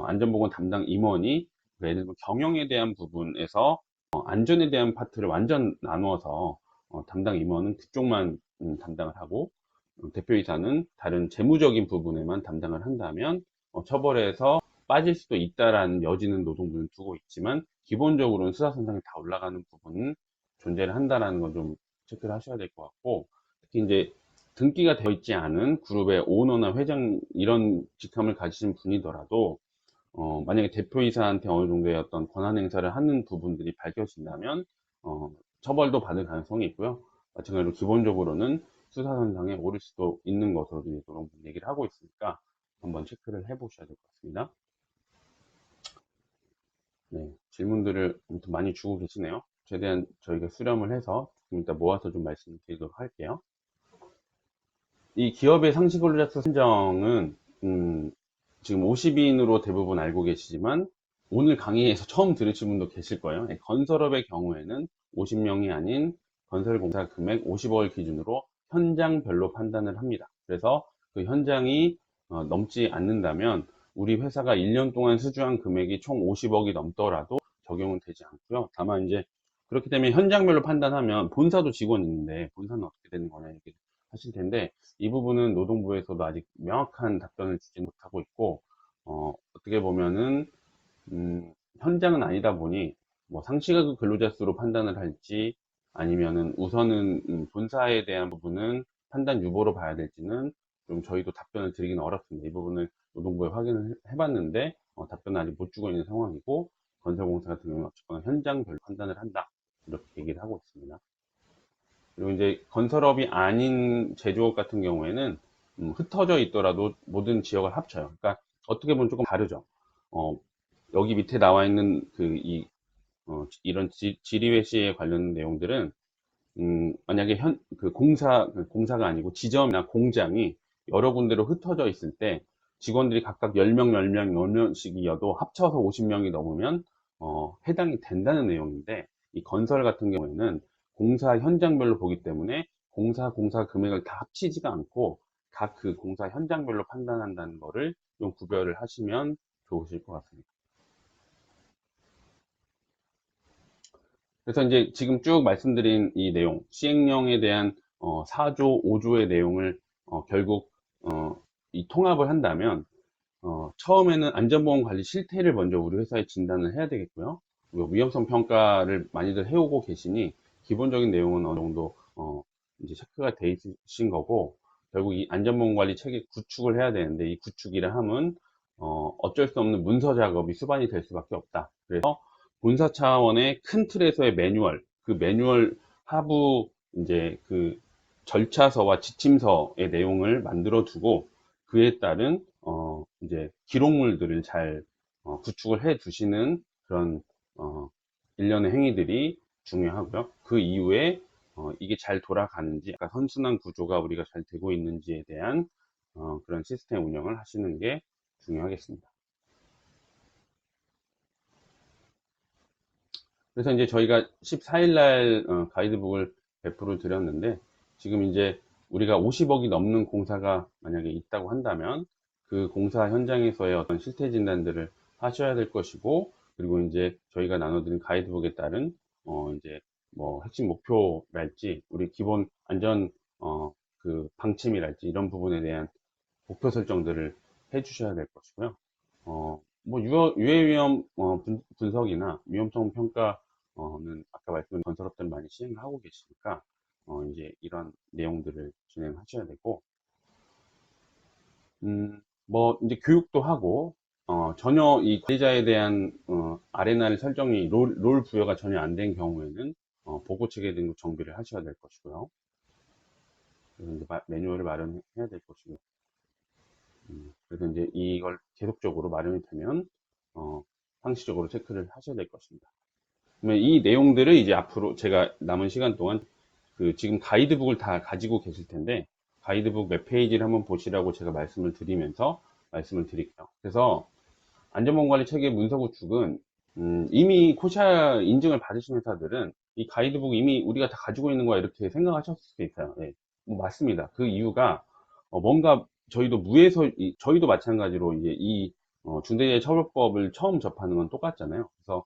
안전보건 담당 임원이, 예를 들면 경영에 대한 부분에서 안전에 대한 파트를 완전 나누어서 담당 임원은 그쪽만 담당을 하고, 대표이사는 다른 재무적인 부분에만 담당을 한다면 처벌에서 빠질 수도 있다라는 여지는 노동부는 두고 있지만, 기본적으로는 수사선상에 다 올라가는 부분은 존재를 한다라는 건 좀 체크를 하셔야 될 것 같고, 특히 이제 등기가 되어 있지 않은 그룹의 오너나 회장 이런 직함을 가지신 분이더라도 만약에 대표이사한테 어느 정도의 어떤 권한 행사를 하는 부분들이 밝혀진다면 처벌도 받을 가능성이 있고요. 마찬가지로 기본적으로는 수사선상에 오를 수도 있는 것으로 노동부 얘기를 하고 있으니까 한번 체크를 해 보셔야 될 것 같습니다. 네, 질문들을 아무튼 많이 주고 계시네요. 최대한 저희가 수렴을 해서 조금 이따 모아서 좀 말씀드리도록 할게요. 이 기업의 상시근로자수 선정은 지금 50인으로 대부분 알고 계시지만, 오늘 강의에서 처음 들으신 분도 계실 거예요. 네, 건설업의 경우에는 50명이 아닌 건설공사 금액 50억을 기준으로 현장별로 판단을 합니다. 그래서 그 현장이 넘지 않는다면 우리 회사가 1년 동안 수주한 금액이 총 50억이 넘더라도 적용은 되지 않고요. 다만 이제 그렇기 때문에 현장별로 판단하면 본사도 직원이 있는데 본사는 어떻게 되는 거냐 이렇게 하실 텐데, 이 부분은 노동부에서도 아직 명확한 답변을 주지 못하고 있고, 어떻게 보면은 현장은 아니다 보니 뭐 상시각 근로자 수로 판단을 할지, 아니면은 우선은 본사에 대한 부분은 판단 유보로 봐야 될지는 좀 저희도 답변을 드리기는 어렵습니다. 이 부분을 노동부에 확인을 해봤는데 답변을 아직 못 주고 있는 상황이고, 건설공사 같은 경우는 어쨌거나 현장별로 판단을 한다, 이렇게 얘기를 하고 있습니다. 그리고 이제 건설업이 아닌 제조업 같은 경우에는 흩어져 있더라도 모든 지역을 합쳐요. 그러니까 어떻게 보면 조금 다르죠. 어, 여기 밑에 나와 있는 이런 지리회 시에 관련 내용들은 만약에 공사가 아니고 지점이나 공장이 여러 군데로 흩어져 있을 때 직원들이 각각 10명, 10명, 10명씩이어도 합쳐서 50명이 넘으면 해당이 된다는 내용인데, 이 건설 같은 경우에는 공사 현장별로 보기 때문에 공사 금액을 다 합치지가 않고 각 그 공사 현장별로 판단한다는 거를 좀 구별을 하시면 좋으실 것 같습니다. 그래서 이제 지금 쭉 말씀드린 이 내용, 시행령에 대한 4조, 5조의 내용을 결국 이 통합을 한다면, 처음에는 안전보건 관리 실태를 먼저 우리 회사에 진단을 해야 되겠고요. 그리고 위험성 평가를 많이들 해오고 계시니 기본적인 내용은 어느 정도 이제 체크가 돼 있으신 거고, 결국 이 안전보건 관리 체계 구축을 해야 되는데, 이 구축이라 함은 어쩔 수 없는 문서 작업이 수반이 될 수밖에 없다. 그래서 본사 차원의 큰 틀에서의 매뉴얼, 그 매뉴얼 하부 이제 그 절차서와 지침서의 내용을 만들어 두고, 그에 따른 이제 기록물들을 잘 구축을 해 두시는 그런 일련의 행위들이 중요하고요. 그 이후에 이게 잘 돌아가는지, 약간 선순환 구조가 우리가 잘 되고 있는지에 대한 그런 시스템 운영을 하시는 게 중요하겠습니다. 그래서 이제 저희가 14일 날 가이드북을 배포를 드렸는데, 지금 이제 우리가 50억이 넘는 공사가 만약에 있다고 한다면 그 공사 현장에서의 어떤 실태 진단들을 하셔야 될 것이고, 그리고 이제 저희가 나눠드린 가이드북에 따른 이제 뭐 핵심 목표랄지 우리 기본 안전 그 방침이랄지 이런 부분에 대한 목표 설정들을 해 주셔야 될 것이고요. 뭐 유해 위험 분석이나 위험성 평가는 아까 말씀드린 건설업들은 많이 시행을 하고 계시니까 이제 이런 내용들을 진행하셔야 되고, 뭐 이제 교육도 하고, 전혀 이 관리자에 대한 아레나를 설정이 롤 부여가 전혀 안 된 경우에는 보고 체계 등 정비를 하셔야 될 것이고요. 그래서 이제 매뉴얼을 마련해야 될 것이고, 그래서 이제 이걸 계속적으로 마련이 되면 상시적으로 체크를 하셔야 될 것입니다. 그러면 이 내용들을 이제 앞으로 제가 남은 시간 동안 그 지금 가이드북을 다 가지고 계실 텐데, 가이드북 몇 페이지를 한번 보시라고 제가 말씀을 드리면서 말씀을 드릴게요. 그래서 안전보건관리 체계 문서 구축은 이미 코샤 인증을 받으신 회사들은 이 가이드북 이미 우리가 다 가지고 있는 거야 이렇게 생각하셨을 수도 있어요. 네, 뭐 맞습니다. 그 이유가 뭔가 저희도 저희도 마찬가지로 이제 이 중대재해처벌법을 처음 접하는 건 똑같잖아요. 그래서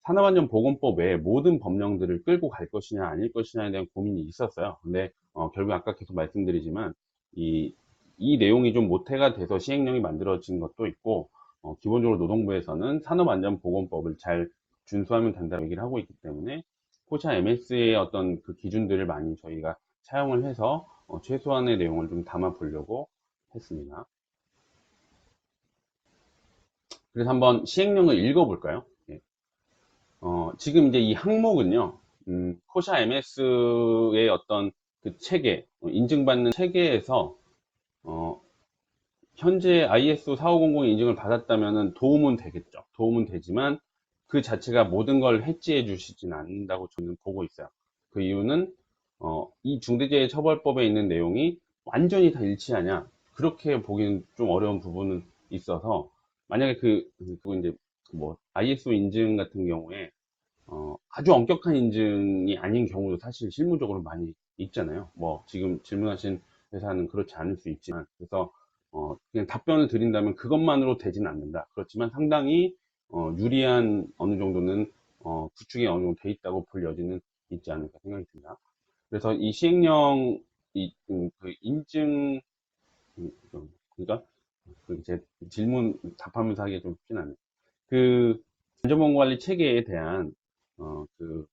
산업안전보건법 외에 모든 법령들을 끌고 갈 것이냐 아닐 것이냐에 대한 고민이 있었어요. 근데 결국 아까 계속 말씀드리지만 이, 이 내용이 좀 모태가 돼서 시행령이 만들어진 것도 있고, 기본적으로 노동부에서는 산업안전보건법을 잘 준수하면 된다고 얘기를 하고 있기 때문에 포샤 MS의 어떤 그 기준들을 많이 저희가 사용을 해서 최소한의 내용을 좀 담아 보려고 했습니다. 그래서 한번 시행령을 읽어 볼까요? 예. 지금 이제 이 항목은요, 포샤 MS의 어떤 그 체계, 인증받는 체계에서 어, 현재 ISO 4500 인증을 받았다면 도움은 되겠죠. 도움은 되지만 그 자체가 모든 걸 해지해 주시진 않는다고 저는 보고 있어요. 그 이유는 이 중대재해처벌법에 있는 내용이 완전히 다 일치하냐, 그렇게 보기는 좀 어려운 부분은 있어서, 만약에 그거 이제 뭐 ISO 인증 같은 경우에 아주 엄격한 인증이 아닌 경우도 사실 실무적으로 많이 있잖아요. 뭐 지금 질문하신 회사는 그렇지 않을 수 있지만, 그래서 그냥 답변을 드린다면 그것만으로 되지는 않는다. 그렇지만 상당히 유리한 어느 정도는 구축이 어느 정도 돼 있다고 볼 여지는 있지 않을까 생각이 듭니다. 그래서 이 시행령 그 인증 그러니까 제 질문 답하면서 하기가 좀 쉽진 않네요. 그 안전보건관리 체계에 대한 그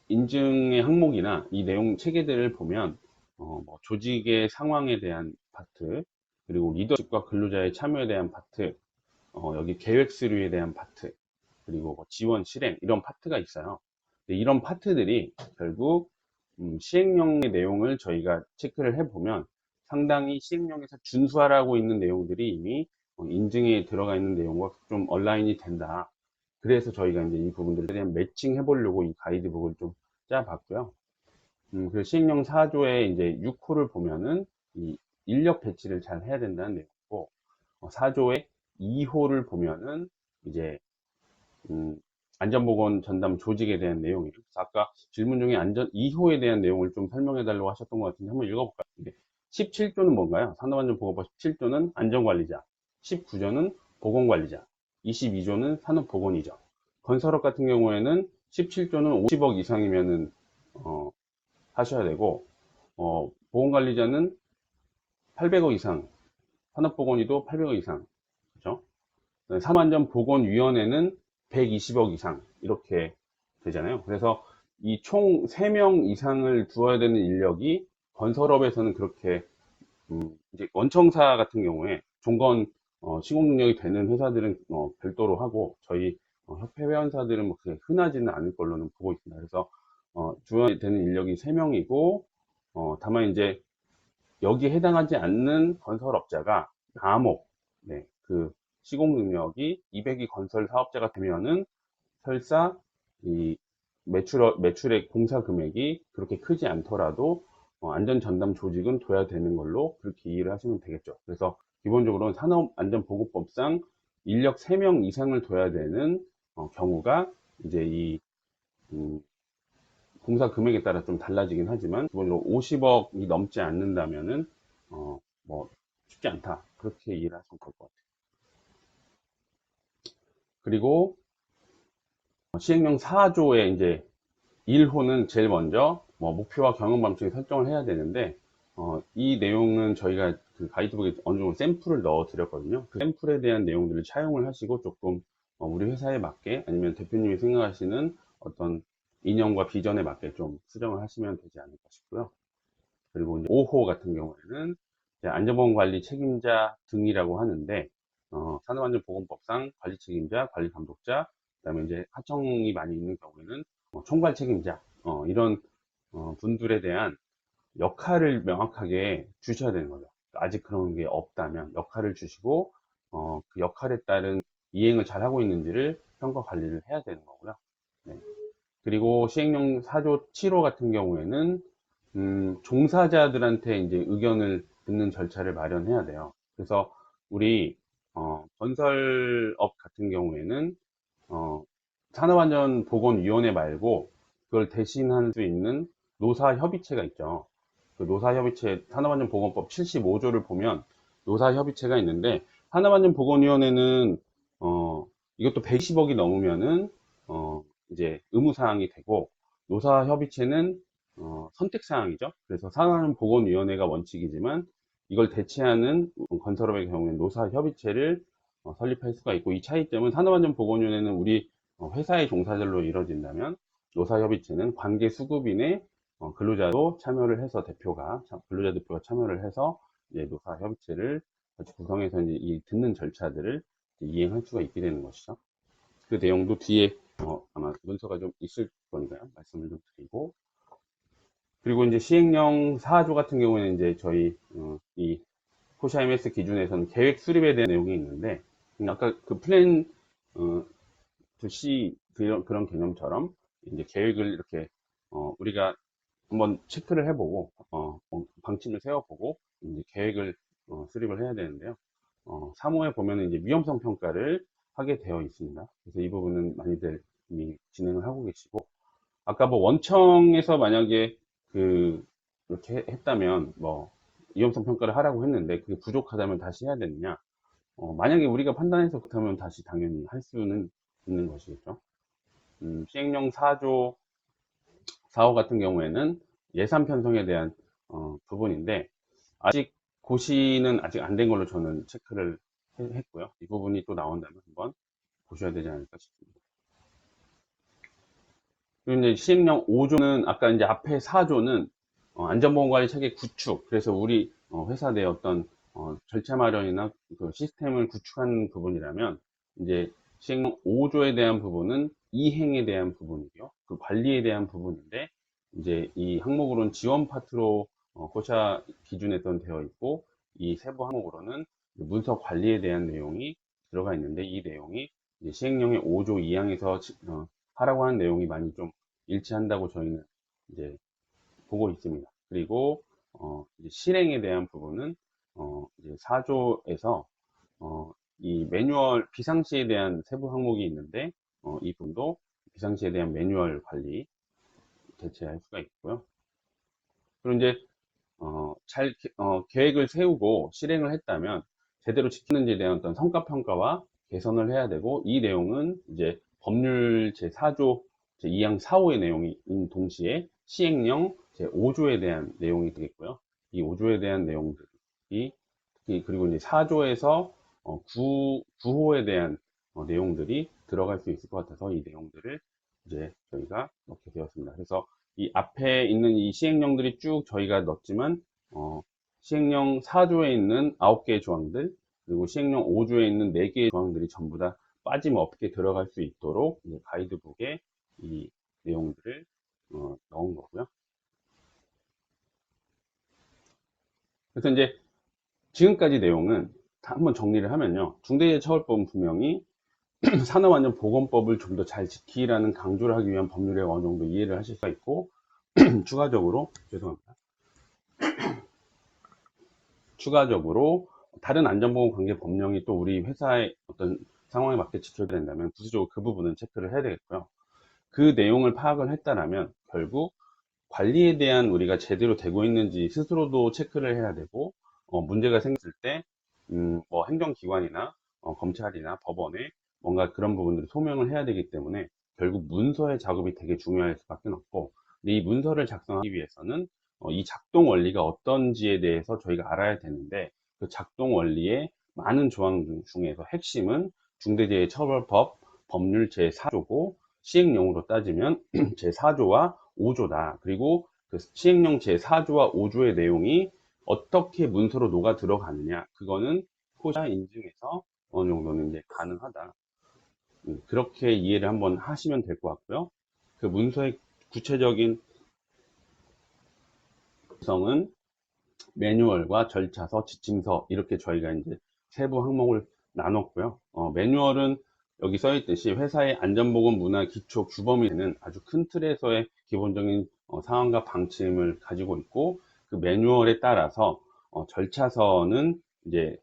인증의 항목이나 이 내용 체계들을 보면 뭐 조직의 상황에 대한 파트, 그리고 리더십과 근로자의 참여에 대한 파트, 여기 계획 수립에 대한 파트, 그리고 뭐 지원 실행 이런 파트가 있어요. 근데 이런 파트들이 결국 시행령의 내용을 저희가 체크를 해보면 상당히 시행령에서 준수하라고 있는 내용들이 이미 인증에 들어가 있는 내용과 좀 얼라인이 된다. 그래서 저희가 이제 이 부분들에 대한 매칭 해보려고 이 가이드북을 좀 짜봤고요. 그래서 시행령 4조의 이제 6호를 보면은 이 인력 배치를 잘 해야 된다는 내용이고, 4조의 2호를 보면은 이제 안전보건 전담 조직에 대한 내용이에요. 그래서 아까 질문 중에 2호에 대한 내용을 좀 설명해 달라고 하셨던 것 같은데 한번 읽어볼까요? 17조는 뭔가요? 산업안전보건법 17조는 안전관리자, 19조는 보건관리자, 22조는 산업보건이죠. 건설업 같은 경우에는 17조는 50억 이상이면은 하셔야 되고, 보건관리자는 800억 이상, 산업보건의도 800억 이상, 그죠? 산업안전보건위원회는 120억 이상 이렇게 되잖아요. 그래서 이 총 3명 이상을 두어야 되는 인력이 건설업에서는 그렇게 이제 원청사 같은 경우에 종건 시공 능력이 되는 회사들은 별도로 하고, 저희 협회 회원사들은 뭐 그게 흔하지는 않을 걸로는 보고 있습니다. 그래서 주어야 되는 인력이 3명이고, 다만 이제 여기에 해당하지 않는 건설업자가 암호, 네, 그 시공 능력이 200이 건설 사업자가 되면은 설사 이 매출액 공사 금액이 그렇게 크지 않더라도 안전 전담 조직은 둬야 되는 걸로 그렇게 이해를 하시면 되겠죠. 그래서 기본적으로는 산업안전보건법상 인력 3명 이상을 둬야 되는 경우가 이제 이 음, 공사 금액에 따라 좀 달라지긴 하지만 기본적으로 50억이 넘지 않는다면은 뭐 쉽지 않다, 그렇게 이해를 하시면 될 것 같아요. 그리고 시행령 4조의 이제 1호는 제일 먼저 뭐 목표와 경영 방침을 설정을 해야 되는데, 이 내용은 저희가 그 가이드북에 어느 정도 샘플을 넣어 드렸거든요. 그 샘플에 대한 내용들을 차용을 하시고 조금 우리 회사에 맞게 아니면 대표님이 생각하시는 어떤 이념과 비전에 맞게 좀 수정을 하시면 되지 않을까 싶고요. 그리고 이제 5호 같은 경우에는 이제 안전보건 관리 책임자 등이라고 하는데, 산업안전보건법상 관리 책임자, 관리 감독자, 그다음에 이제 하청이 많이 있는 경우에는 총괄 책임자, 이런 분들에 대한 역할을 명확하게 주셔야 되는 거죠. 아직 그런 게 없다면 역할을 주시고, 그 역할에 따른 이행을 잘 하고 있는지를 평가 관리를 해야 되는 거고요. 네. 그리고 시행령 4조 7호 같은 경우에는 종사자들한테 이제 의견을 듣는 절차를 마련해야 돼요. 그래서 우리 건설업 같은 경우에는 어, 산업안전보건위원회 말고 그걸 대신할 수 있는 노사협의체가 있죠. 그 노사협의체 산업안전보건법 75조를 보면 노사협의체가 있는데, 산업안전보건위원회는 이것도 120억이 넘으면은 이제 의무사항이 되고, 노사협의체는 선택사항이죠. 그래서 산업안전보건위원회가 원칙이지만 이걸 대체하는 건설업의 경우에는 노사협의체를 설립할 수가 있고, 이 차이점은 산업안전보건위원회는 우리 회사의 종사자로 이뤄진다면, 노사협의체는 관계 수급인의 근로자도 참여를 해서 근로자 대표가 참여를 해서 이제 노사협의체를 같이 구성해서 이제 이 듣는 절차들을 이행할 수가 있게 되는 것이죠. 그 내용도 뒤에 아마 문서가 좀 있을 거니까요. 말씀을 좀 드리고, 그리고 이제 시행령 4조 같은 경우에는 이제 저희 이 코샤 MS 기준에서는 계획 수립에 대한 내용이 있는데, 아까 그 플랜 to C 그런 개념처럼 이제 계획을 이렇게 우리가 한번 체크를 해보고 방침을 세워보고 이제 계획을 수립을 해야 되는데요. 3호에 보면은 이제 위험성 평가를 하게 되어 있습니다. 그래서 이 부분은 많이들 이미 진행을 하고 계시고, 아까 뭐 원청에서 만약에 그 이렇게 했다면 뭐 위험성 평가를 하라고 했는데 그게 부족하다면 다시 해야 되느냐? 만약에 우리가 판단해서 그렇다면 다시 당연히 할 수는 있는 것이겠죠. 시행령 4조 4호 같은 경우에는 예산 편성에 대한 부분인데, 아직 고시는 아직 안 된 걸로 저는 체크를 했고요. 이 부분이 또 나온다면 한번 보셔야 되지 않을까 싶습니다. 그리고 이제 시행령 5조는 아까 이제 앞에 4조는 안전보건관리 체계 구축, 그래서 우리 회사 내 어떤 절차 마련이나 그 시스템을 구축하는 부분이라면, 이제 시행령 5조에 대한 부분은 이행에 대한 부분이고요. 그 관리에 대한 부분인데, 이제 이 항목으로는 지원 파트로 코샤 기준에선 되어 있고, 이 세부 항목으로는 문서 관리에 대한 내용이 들어가 있는데, 이 내용이 이제 시행령의 5조 2항에서 하라고 하는 내용이 많이 좀 일치한다고 저희는 이제 보고 있습니다. 그리고 이제 실행에 대한 부분은 이제 4조에서 이 매뉴얼 비상시에 대한 세부 항목이 있는데, 이 부분도 비상시에 대한 매뉴얼 관리 대체할 수가 있고요. 그리고 이제 계획을 세우고 실행을 했다면 제대로 지키는지에 대한 어떤 성과평가와 개선을 해야 되고, 이 내용은 이제 법률 제4조 제2항 4호의 내용인 동시에 시행령 제5조에 대한 내용이 되겠고요. 이 5조에 대한 내용들이 특히, 그리고 이제 4조에서 9호에 대한 내용들이 들어갈 수 있을 것 같아서 이 내용들을 이제 저희가 넣게 되었습니다. 그래서 이 앞에 있는 이 시행령들이 쭉 저희가 넣었지만, 시행령 4조에 있는 9개의 조항들, 그리고 시행령 5조에 있는 4개의 조항들이 전부 다 빠짐없게 들어갈 수 있도록 가이드북에 이 내용들을 넣은 거고요. 그래서 이제 지금까지 내용은 한번 정리를 하면요. 중대재해처벌법은 분명히 산업안전보건법을 좀 더 잘 지키라는 강조를 하기 위한 법률에 어느 정도 이해를 하실 수가 있고, 추가적으로 죄송합니다. 추가적으로 다른 안전보건 관계 법령이 또 우리 회사의 어떤 상황에 맞게 지켜야 된다면 부수적으로 그 부분은 체크를 해야 되겠고요. 그 내용을 파악을 했다라면 결국 관리에 대한 우리가 제대로 되고 있는지 스스로도 체크를 해야 되고, 문제가 생겼을 때 뭐 행정기관이나 검찰이나 법원에 뭔가 그런 부분들을 소명을 해야 되기 때문에 결국 문서의 작업이 되게 중요할 수밖에 없고, 근데 이 문서를 작성하기 위해서는 이 작동 원리가 어떤지에 대해서 저희가 알아야 되는데, 그 작동 원리의 많은 조항 중에서 핵심은 중대재해처벌법 법률 제4조고, 시행령으로 따지면 제4조와 5조다. 그리고 그 시행령 제4조와 5조의 내용이 어떻게 문서로 녹아 들어가느냐, 그거는 코샤 인증에서 어느 정도는 이제 가능하다. 그렇게 이해를 한번 하시면 될 것 같고요. 그 문서의 구체적인 구성은 매뉴얼과 절차서, 지침서, 이렇게 저희가 이제 세부 항목을 나눴고요. 매뉴얼은 여기 써 있듯이 회사의 안전보건 문화 기초 규범이 되는 아주 큰 틀에서의 기본적인 상황과 방침을 가지고 있고, 그 매뉴얼에 따라서 절차서는 이제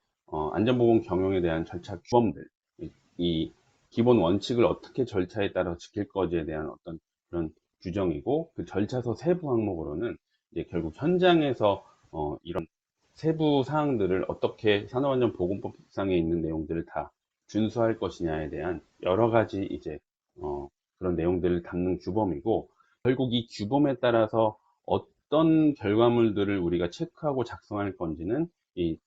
안전보건 경영에 대한 절차 규범들, 이 기본 원칙을 어떻게 절차에 따라 지킬 것에 대한 어떤 그런 규정이고, 그 절차서 세부 항목으로는 이제 결국 현장에서 이런 세부 사항들을 어떻게 산업안전보건법상에 있는 내용들을 다 준수할 것이냐에 대한 여러 가지 이제 그런 내용들을 담는 규범이고, 결국 이 규범에 따라서 어떤 결과물들을 우리가 체크하고 작성할 건지는 이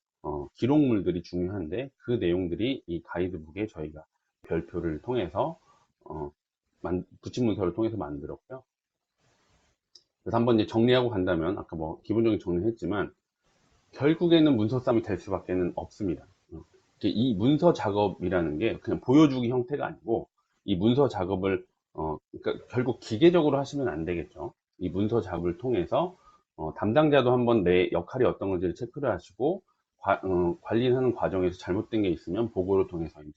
기록물들이 중요한데, 그 내용들이 이 가이드북에 저희가 별표를 통해서 붙인 문서를 통해서 만들었고요. 그래서 한번 이제 정리하고 간다면, 아까 뭐 기본적인 정리를 했지만 결국에는 문서 싸움이 될 수밖에 없습니다. 이 문서 작업이라는 게 그냥 보여주기 형태가 아니고, 이 문서 작업을 그러니까 결국 기계적으로 하시면 안 되겠죠. 이 문서 작업을 통해서 담당자도 한번 내 역할이 어떤 건지를 체크를 하시고, 관리하는 과정에서 잘못된 게 있으면 보고를 통해서 이제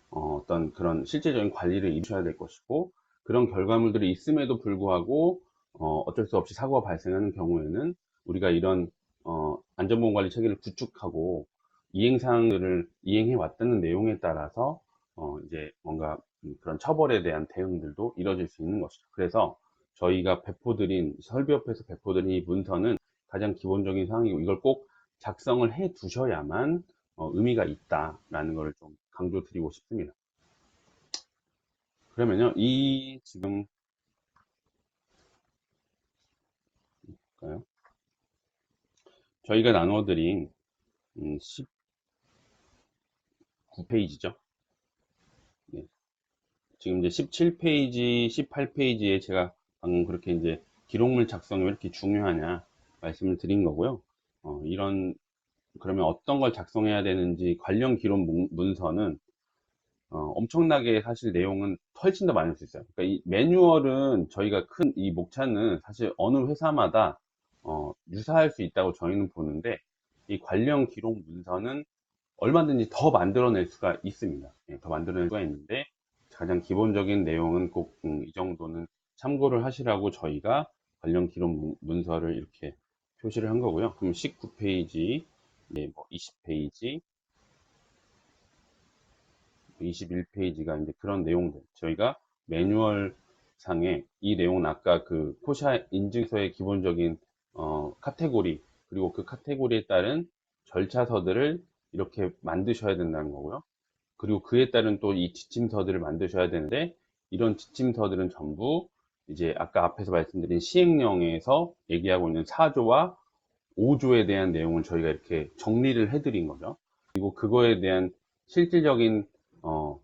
어떤 그런 실제적인 관리를 이루셔야 될 것이고, 그런 결과물들이 있음에도 불구하고 어쩔 수 없이 사고가 발생하는 경우에는 우리가 이런 안전보건관리 체계를 구축하고 이행사항들을 이행해 왔다는 내용에 따라서 이제 뭔가 그런 처벌에 대한 대응들도 이뤄질 수 있는 것이죠. 그래서 저희가 설비업에서 배포드린 이 문서는 가장 기본적인 사항이고, 이걸 꼭 작성을 해 두셔야만 의미가 있다라는 것을 좀 강조드리고 싶습니다. 그러면요, 이 지금 볼까요? 저희가 나눠드린 19페이지죠. 네. 지금 이제 17페이지, 18페이지에 제가 방금 그렇게 이제 기록물 작성이 왜 이렇게 중요하냐 말씀을 드린 거고요. 그러면 어떤 걸 작성해야 되는지 관련 기록 문서는 엄청나게 사실 내용은 훨씬 더 많을 수 있어요. 그러니까 이 매뉴얼은 저희가 큰 이 목차는 사실 어느 회사마다 유사할 수 있다고 저희는 보는데, 이 관련 기록 문서는 얼마든지 더 만들어낼 수가 있습니다. 예, 더 만들어낼 수가 있는데, 가장 기본적인 내용은 꼭 이 정도는 참고를 하시라고 저희가 관련 기록 문서를 이렇게 표시를 한 거고요. 그럼 19페이지, 예, 뭐 20페이지, 21페이지가 이제 그런 내용들. 저희가 매뉴얼 상에 이 내용은 아까 그 코샤 인증서의 기본적인 카테고리, 그리고 그 카테고리에 따른 절차서들을 이렇게 만드셔야 된다는 거고요. 그리고 그에 따른 또 이 지침서들을 만드셔야 되는데, 이런 지침서들은 전부 이제 아까 앞에서 말씀드린 시행령에서 얘기하고 있는 4조와 5조에 대한 내용을 저희가 이렇게 정리를 해드린 거죠. 그리고 그거에 대한 실질적인 어,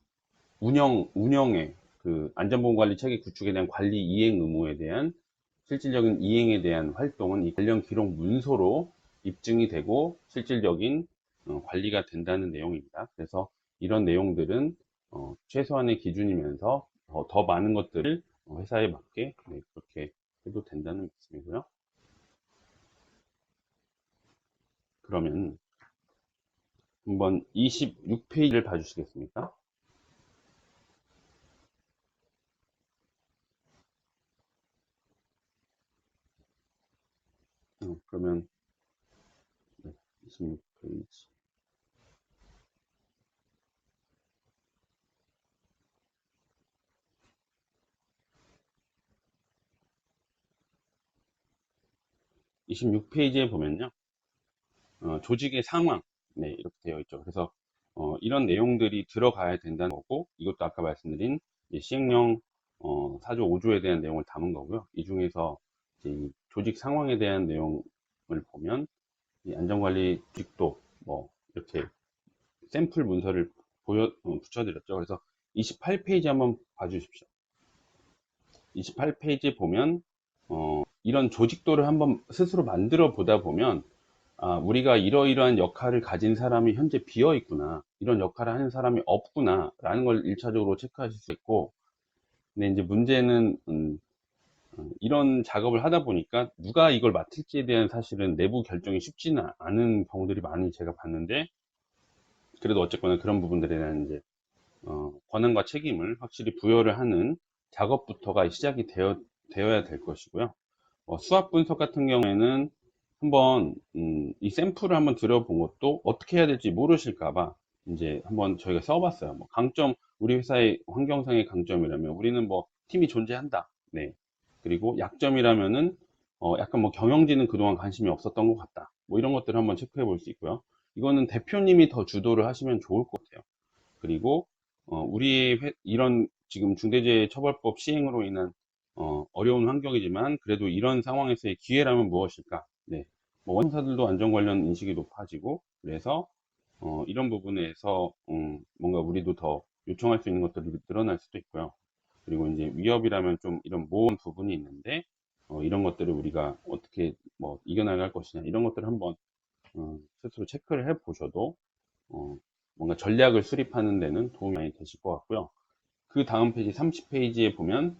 운영의 그 안전보건관리 체계 구축에 대한 관리 이행 의무에 대한 실질적인 이행에 대한 활동은 이 관련 기록 문서로 입증이 되고 실질적인 관리가 된다는 내용입니다. 그래서 이런 내용들은 최소한의 기준이면서 더 많은 것들을 회사에 맞게 그렇게 해도 된다는 말씀이고요. 그러면 한번 26페이지를 봐주시겠습니까? 그러면 26페이지. 26페이지에 보면요. 조직의 상황, 네, 이렇게 되어 있죠. 그래서 이런 내용들이 들어가야 된다는 거고, 이것도 아까 말씀드린 이제 시행령 4조 5조에 대한 내용을 담은 거고요. 이 중에서 이제 이 조직 상황에 대한 내용을 보면 이 안전관리 조직도 뭐 이렇게 샘플 문서를 붙여드렸죠. 그래서 28페이지 한번 봐주십시오. 28페이지에 보면 이런 조직도를 한번 스스로 만들어 보다 보면 우리가 이러이러한 역할을 가진 사람이 현재 비어 있구나, 이런 역할을 하는 사람이 없구나 라는 걸 1차적으로 체크하실 수 있고, 근데 이제 문제는 이런 작업을 하다 보니까 누가 이걸 맡을지에 대한 사실은 내부 결정이 쉽지는 않은 경우들이 많이 제가 봤는데, 그래도 어쨌거나 그런 부분들에 대한 이제 권한과 책임을 확실히 부여를 하는 작업부터가 시작이 되어야 될 것이고요. 수학 분석 같은 경우에는 한번 이 샘플을 한번 들여본 것도 어떻게 해야 될지 모르실까봐 이제 한번 저희가 써봤어요. 뭐 강점, 우리 회사의 환경상의 강점이라면 우리는 뭐 팀이 존재한다. 네. 그리고 약점이라면은 약간 뭐 경영진은 그동안 관심이 없었던 것 같다. 뭐 이런 것들을 한번 체크해 볼 수 있고요. 이거는 대표님이 더 주도를 하시면 좋을 것 같아요. 그리고 우리 이런 지금 중대재해처벌법 시행으로 인한 어려운 환경이지만 그래도 이런 상황에서의 기회라면 무엇일까? 네. 뭐 원사들도 안전 관련 인식이 높아지고 그래서 이런 부분에서 뭔가 우리도 더 요청할 수 있는 것들이 늘어날 수도 있고요. 그리고 이제 위협이라면 좀 이런 모호한 부분이 있는데 이런 것들을 우리가 어떻게 뭐 이겨나갈 것이냐 이런 것들을 한번 스스로 체크를 해 보셔도 어, 뭔가 전략을 수립하는 데는 도움이 많이 되실 것 같고요. 그 다음 페이지 30페이지에 보면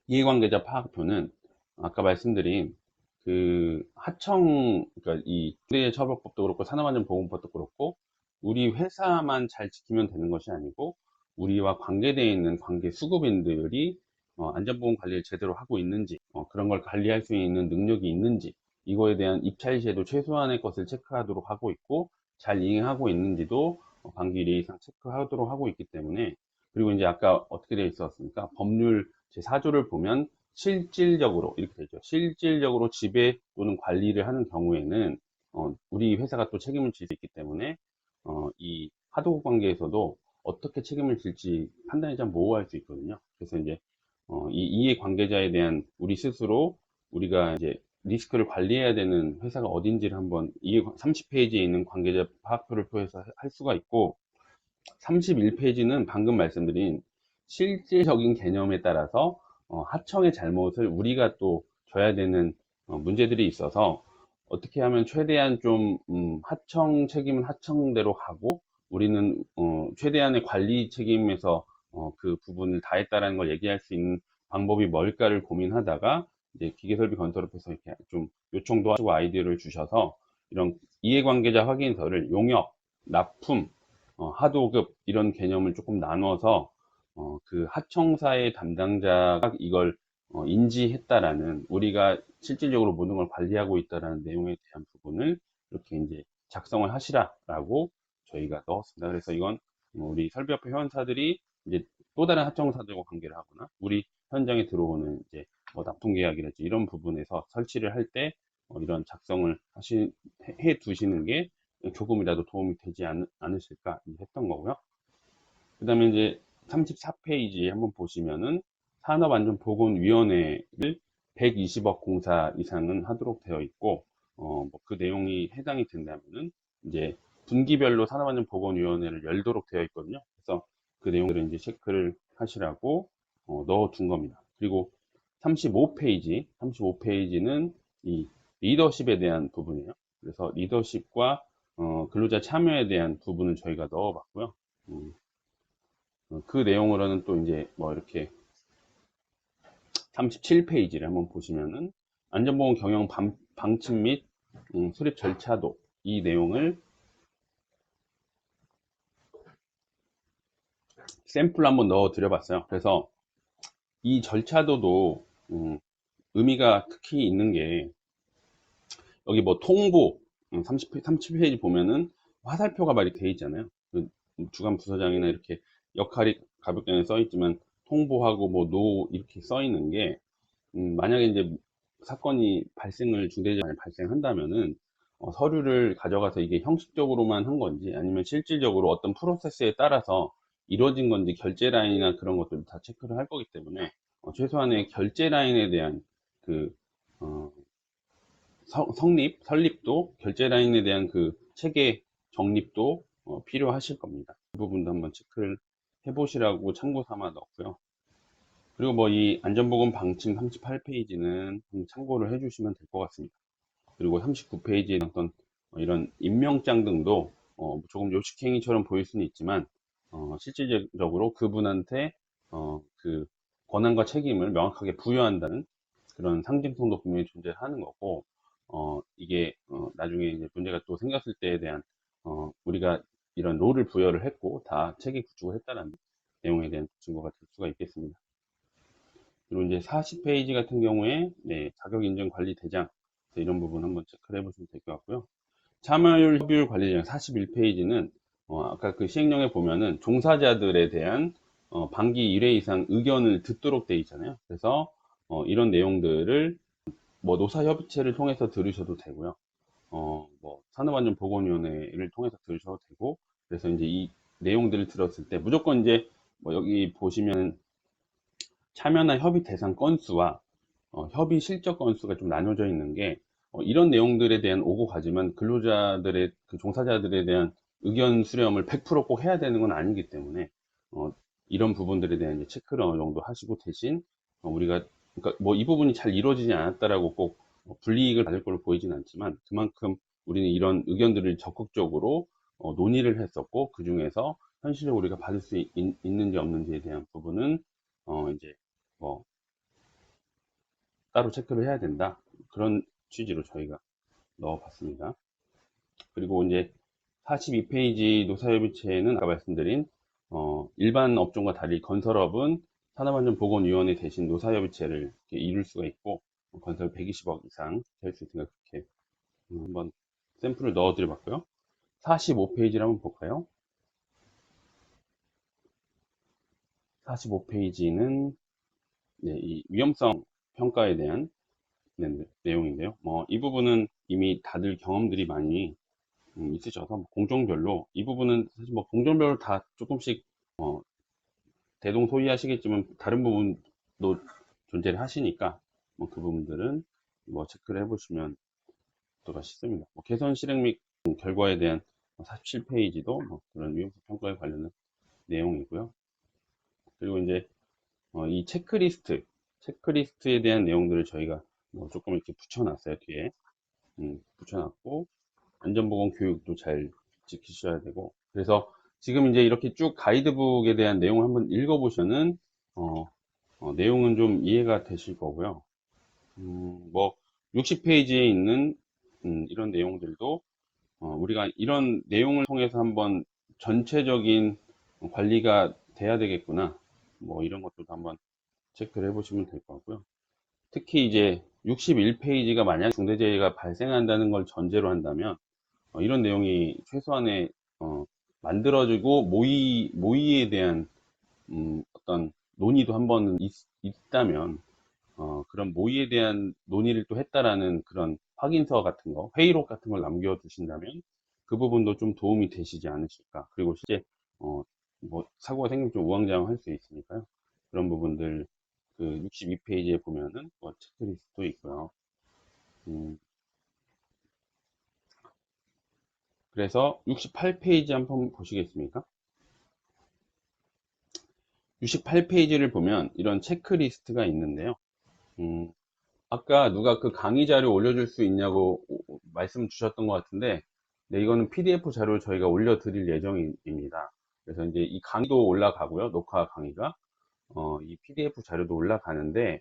이해관계자 파악표는 아까 말씀드린 그 하청, 그러니까 이 중대재해처벌법도 그렇고 산업안전보건법도 그렇고 우리 회사만 잘 지키면 되는 것이 아니고 우리와 관계되어 있는 관계 수급인들이 안전보건 관리를 제대로 하고 있는지, 그런 걸 관리할 수 있는 능력이 있는지, 이거에 대한 입찰 시에도 최소한의 것을 체크하도록 하고 있고 잘 이행하고 있는지도 반기 1회 이상 체크하도록 하고 있기 때문에, 그리고 이제 아까 어떻게 되어 있었습니까? 법률 제4조를 보면 실질적으로 이렇게 되죠. 실질적으로 지배 또는 관리를 하는 경우에는 우리 회사가 또 책임을 질 수 있기 때문에 이 하도급 관계에서도 어떻게 책임을 질지 판단이 좀 모호할 수 있거든요. 그래서 이제 이 이해 관계자에 대한 우리 스스로 우리가 이제 리스크를 관리해야 되는 회사가 어딘지를 한번 30페이지에 있는 관계자 파악표를 통해서 할 수가 있고, 31페이지는 방금 말씀드린 실질적인 개념에 따라서 하청의 잘못을 우리가 또 져야 되는 문제들이 있어서 어떻게 하면 최대한 좀 하청 책임은 하청대로 하고 우리는 최대한의 관리 책임에서 그 부분을 다했다라는 걸 얘기할 수 있는 방법이 뭘까를 고민하다가 이제 기계설비건설업에서 이렇게 좀 요청도 하시고 아이디어를 주셔서 이런 이해관계자 확인서를 용역, 납품, 하도급 이런 개념을 조금 나눠서 그 하청사의 담당자가 이걸 인지했다라는, 우리가 실질적으로 모든 걸 관리하고 있다라는 내용에 대한 부분을 이렇게 이제 작성을 하시라라고 저희가 넣었습니다. 그래서 이건 우리 설비업체 회원사들이 이제 또 다른 하청사들과 관계를 하거나 우리 현장에 들어오는 이제 뭐 납품계약이랄지 이런 부분에서 설치를 할 때 이런 작성을 해 두시는 게 조금이라도 도움이 되지 않으실까 했던 거고요. 그 다음에 이제 34페이지 한번 보시면은 산업안전보건위원회를 120억 공사 이상은 하도록 되어 있고, 뭐그 내용이 해당이 된다면은 이제 분기별로 산업안전보건위원회를 열도록 되어 있거든요. 그래서 그 내용들을 이제 체크를 하시라고 넣어 둔 겁니다. 그리고 35페이지는 이 리더십에 대한 부분이에요. 그래서 리더십과 근로자 참여에 대한 부분을 저희가 넣어봤고요. 그 내용으로는 또 이제 뭐 이렇게 37페이지를 한번 보시면은 안전보건 경영 방침 및 수립 절차도, 이 내용을 샘플 한번 넣어 드려봤어요. 그래서 이 절차도도 의미가 특히 있는 게, 여기 뭐 통보 30페이지 보면은 화살표가 막 이렇게 돼 있잖아요. 그 주간 부서장이나 이렇게 역할이 가볍게 써 있지만 통보하고 뭐 노 이렇게 써 있는 게, 만약에 이제 사건이 중대재해가 발생한다면은 서류를 가져가서 이게 형식적으로만 한 건지 아니면 실질적으로 어떤 프로세스에 따라서 이루어진 건지 결제 라인이나 그런 것들을 다 체크를 할 거기 때문에 최소한의 결제 라인에 대한 그, 어, 설립도, 결제 라인에 대한 그 체계 정립도 필요하실 겁니다. 그 부분도 한번 체크를 해보시라고 참고 삼아 넣었고요. 그리고 뭐 이 안전보건 방침 38페이지는 참고를 해주시면 될 것 같습니다. 그리고 39페이지에 어떤 이런 임명장 등도 조금 요식행위처럼 보일 수는 있지만 실질적으로 그분한테 그 권한과 책임을 명확하게 부여한다는 그런 상징성도 분명히 존재하는 거고 이게 나중에 이제 문제가 또 생겼을 때에 대한 우리가 이런 롤을 부여를 했고 다 체계 구축을 했다는 내용에 대한 증거가 될 수가 있겠습니다. 그리고 이제 40페이지 같은 경우에 네, 자격인증관리대장 이런 부분 한번 체크를 해보시면 될 것 같고요. 참여율 협의율 관리대장 41페이지는 아까 그 시행령에 보면은 종사자들에 대한 반기 1회 이상 의견을 듣도록 되어 있잖아요. 그래서 이런 내용들을 뭐 노사협의체를 통해서 들으셔도 되고요. 뭐 산업안전보건위원회를 통해서 들으셔도 되고, 그래서 이제 이 내용들을 들었을 때 무조건 이제 뭐 여기 보시면 참여나 협의 대상 건수와 협의 실적 건수가 좀 나눠져 있는 게 이런 내용들에 대한 오고 가지만 근로자들의 그 종사자들에 대한 의견 수렴을 100%꼭 해야 되는 건 아니기 때문에 어, 이런 부분들에 대한 이제 체크를 어느 정도 하시고 대신 우리가 그러니까 뭐 이 부분이 잘 이루어지지 않았다라고 꼭 불이익을 받을 걸로 보이진 않지만 그만큼 우리는 이런 의견들을 적극적으로 논의를 했었고 그 중에서 현실적으로 우리가 받을 수 있는지 없는지에 대한 부분은 이제 뭐 따로 체크를 해야 된다. 그런 취지로 저희가 넣어봤습니다. 그리고 이제 42페이지 노사협의체는 아까 말씀드린 일반 업종과 달리 건설업은 산업안전보건위원회 대신 노사협의체를 이룰 수가 있고 건설 120억 이상 될 수 있으니까 그렇게 한번 샘플을 넣어드려봤고요. 45페이지를 한번 볼까요? 45페이지는 네, 이 위험성 평가에 대한 내용인데요. 이 부분은 이미 다들 경험들이 많이 있으셔서 공종별로 이 부분은 사실 뭐 공종별로 다 조금씩 대동소이하시겠지만 다른 부분도 존재를 하시니까 뭐 그 부분들은 뭐 체크를 해보시면 어떨까 싶습니다. 뭐 개선 실행 및 결과에 대한 47페이지도 뭐 그런 위험성 평가에 관련된 내용이고요. 그리고 이제 이 체크리스트에 대한 내용들을 저희가 뭐 조금 이렇게 붙여놨어요. 뒤에 붙여놨고 안전보건 교육도 잘 지키셔야 되고 그래서 지금 이제 이렇게 쭉 가이드북에 대한 내용을 한번 읽어보시면은 내용은 좀 이해가 되실 거고요. 뭐 60페이지에 있는 이런 내용들도 우리가 이런 내용을 통해서 한번 전체적인 관리가 돼야 되겠구나 뭐 이런 것들도 한번 체크를 해보시면 될 것 같고요. 특히 이제 61페이지가 만약 중대재해가 발생한다는 걸 전제로 한다면 이런 내용이 최소한의 만들어지고 모의에 대한 어떤 논의도 한번 있다면 그런 모의에 대한 논의를 또 했다라는 그런 확인서 같은 거, 회의록 같은 걸 남겨두신다면 그 부분도 좀 도움이 되시지 않으실까. 그리고 실제 뭐 사고가 생기면 좀 우왕좌왕할 수 있으니까요. 그런 부분들 그 62페이지에 보면은 뭐 체크리스트도 있고요. 음, 그래서 68페이지 한번 보시겠습니까? 68페이지를 보면 이런 체크리스트가 있는데요. 음, 아까 누가 그 강의 자료 올려줄 수 있냐고 말씀 주셨던 것 같은데, 네, 이거는 PDF 자료 저희가 올려드릴 예정입니다. 그래서 이제 이 강의도 올라가고요. 녹화 강의가. 이 PDF 자료도 올라가는데,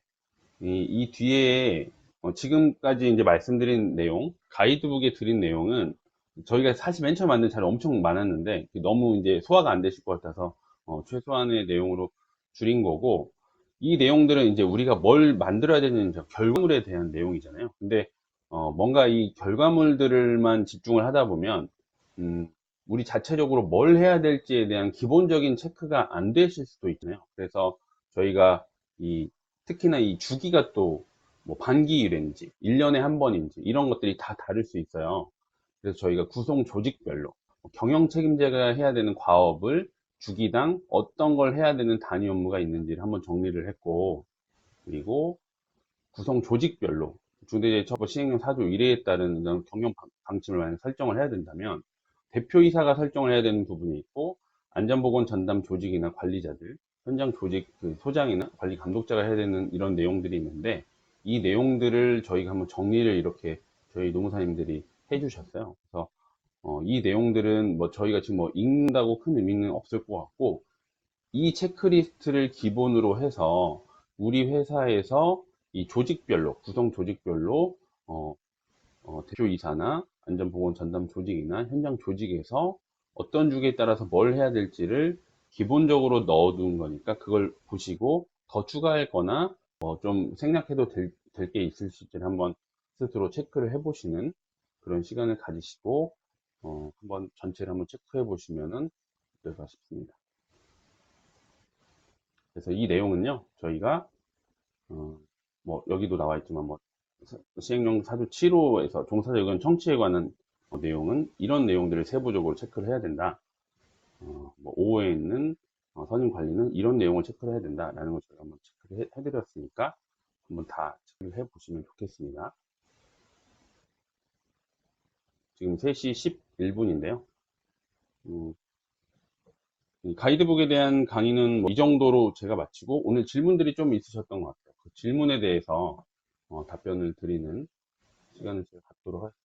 이 뒤에 지금까지 이제 말씀드린 내용, 가이드북에 드린 내용은 저희가 사실 맨 처음 만든 자료 엄청 많았는데 너무 이제 소화가 안 되실 것 같아서 최소한의 내용으로 줄인 거고 이 내용들은 이제 우리가 뭘 만들어야 되는지 결과물에 대한 내용이잖아요. 근데 뭔가 이 결과물들만 집중을 하다 보면 음, 우리 자체적으로 뭘 해야 될지에 대한 기본적인 체크가 안 되실 수도 있잖아요. 그래서 저희가 이 특히나 이 주기가 또 뭐 반기일인지 1년에 한 번인지 이런 것들이 다 다를 수 있어요. 그래서 저희가 구성 조직별로 경영 책임자가 해야 되는 과업을 주기당 어떤 걸 해야 되는 단위 업무가 있는지를 한번 정리를 했고 그리고 구성 조직별로 중대재해처벌 시행령 4조 1회에 따른 이런 경영 방침을 만약 설정을 해야 된다면 대표이사가 설정을 해야 되는 부분이 있고 안전보건 전담 조직이나 관리자들, 현장 조직 그 소장이나 관리 감독자가 해야 되는 이런 내용들이 있는데 이 내용들을 저희가 한번 정리를 이렇게 저희 노무사님들이 해주셨어요. 그래서 이 내용들은 뭐 저희가 지금 뭐 읽는다고 큰 의미는 없을 것 같고 이 체크리스트를 기본으로 해서 우리 회사에서 이 조직별로 구성 조직별로 어, 대표이사나 안전보건 전담 조직이나 현장 조직에서 어떤 주기에 따라서 뭘 해야 될지를 기본적으로 넣어둔 거니까 그걸 보시고 더 추가할 거나 좀 생략해도 될 게 있을지를 한번 스스로 체크를 해보시는 그런 시간을 가지시고 한번 전체를 한번 체크해 보시면은 어떨까 싶습니다. 그래서 이 내용은요 저희가 어, 뭐 여기도 나와 있지만 뭐 시행령 4조 7호에서 종사자의견 청취에 관한 내용은 이런 내용들을 세부적으로 체크를 해야 된다. 뭐 5호에 있는 선임 관리는 이런 내용을 체크를 해야 된다라는 걸 제가 한번 체크를 해드렸으니까 한번 다 체크를 해보시면 좋겠습니다. 지금 3시 11분인데요. 이 가이드북에 대한 강의는 뭐이 정도로 제가 마치고 오늘 질문들이 좀 있으셨던 것 같아요. 그 질문에 대해서 답변을 드리는 시간을 제가 갖도록 하겠습니다.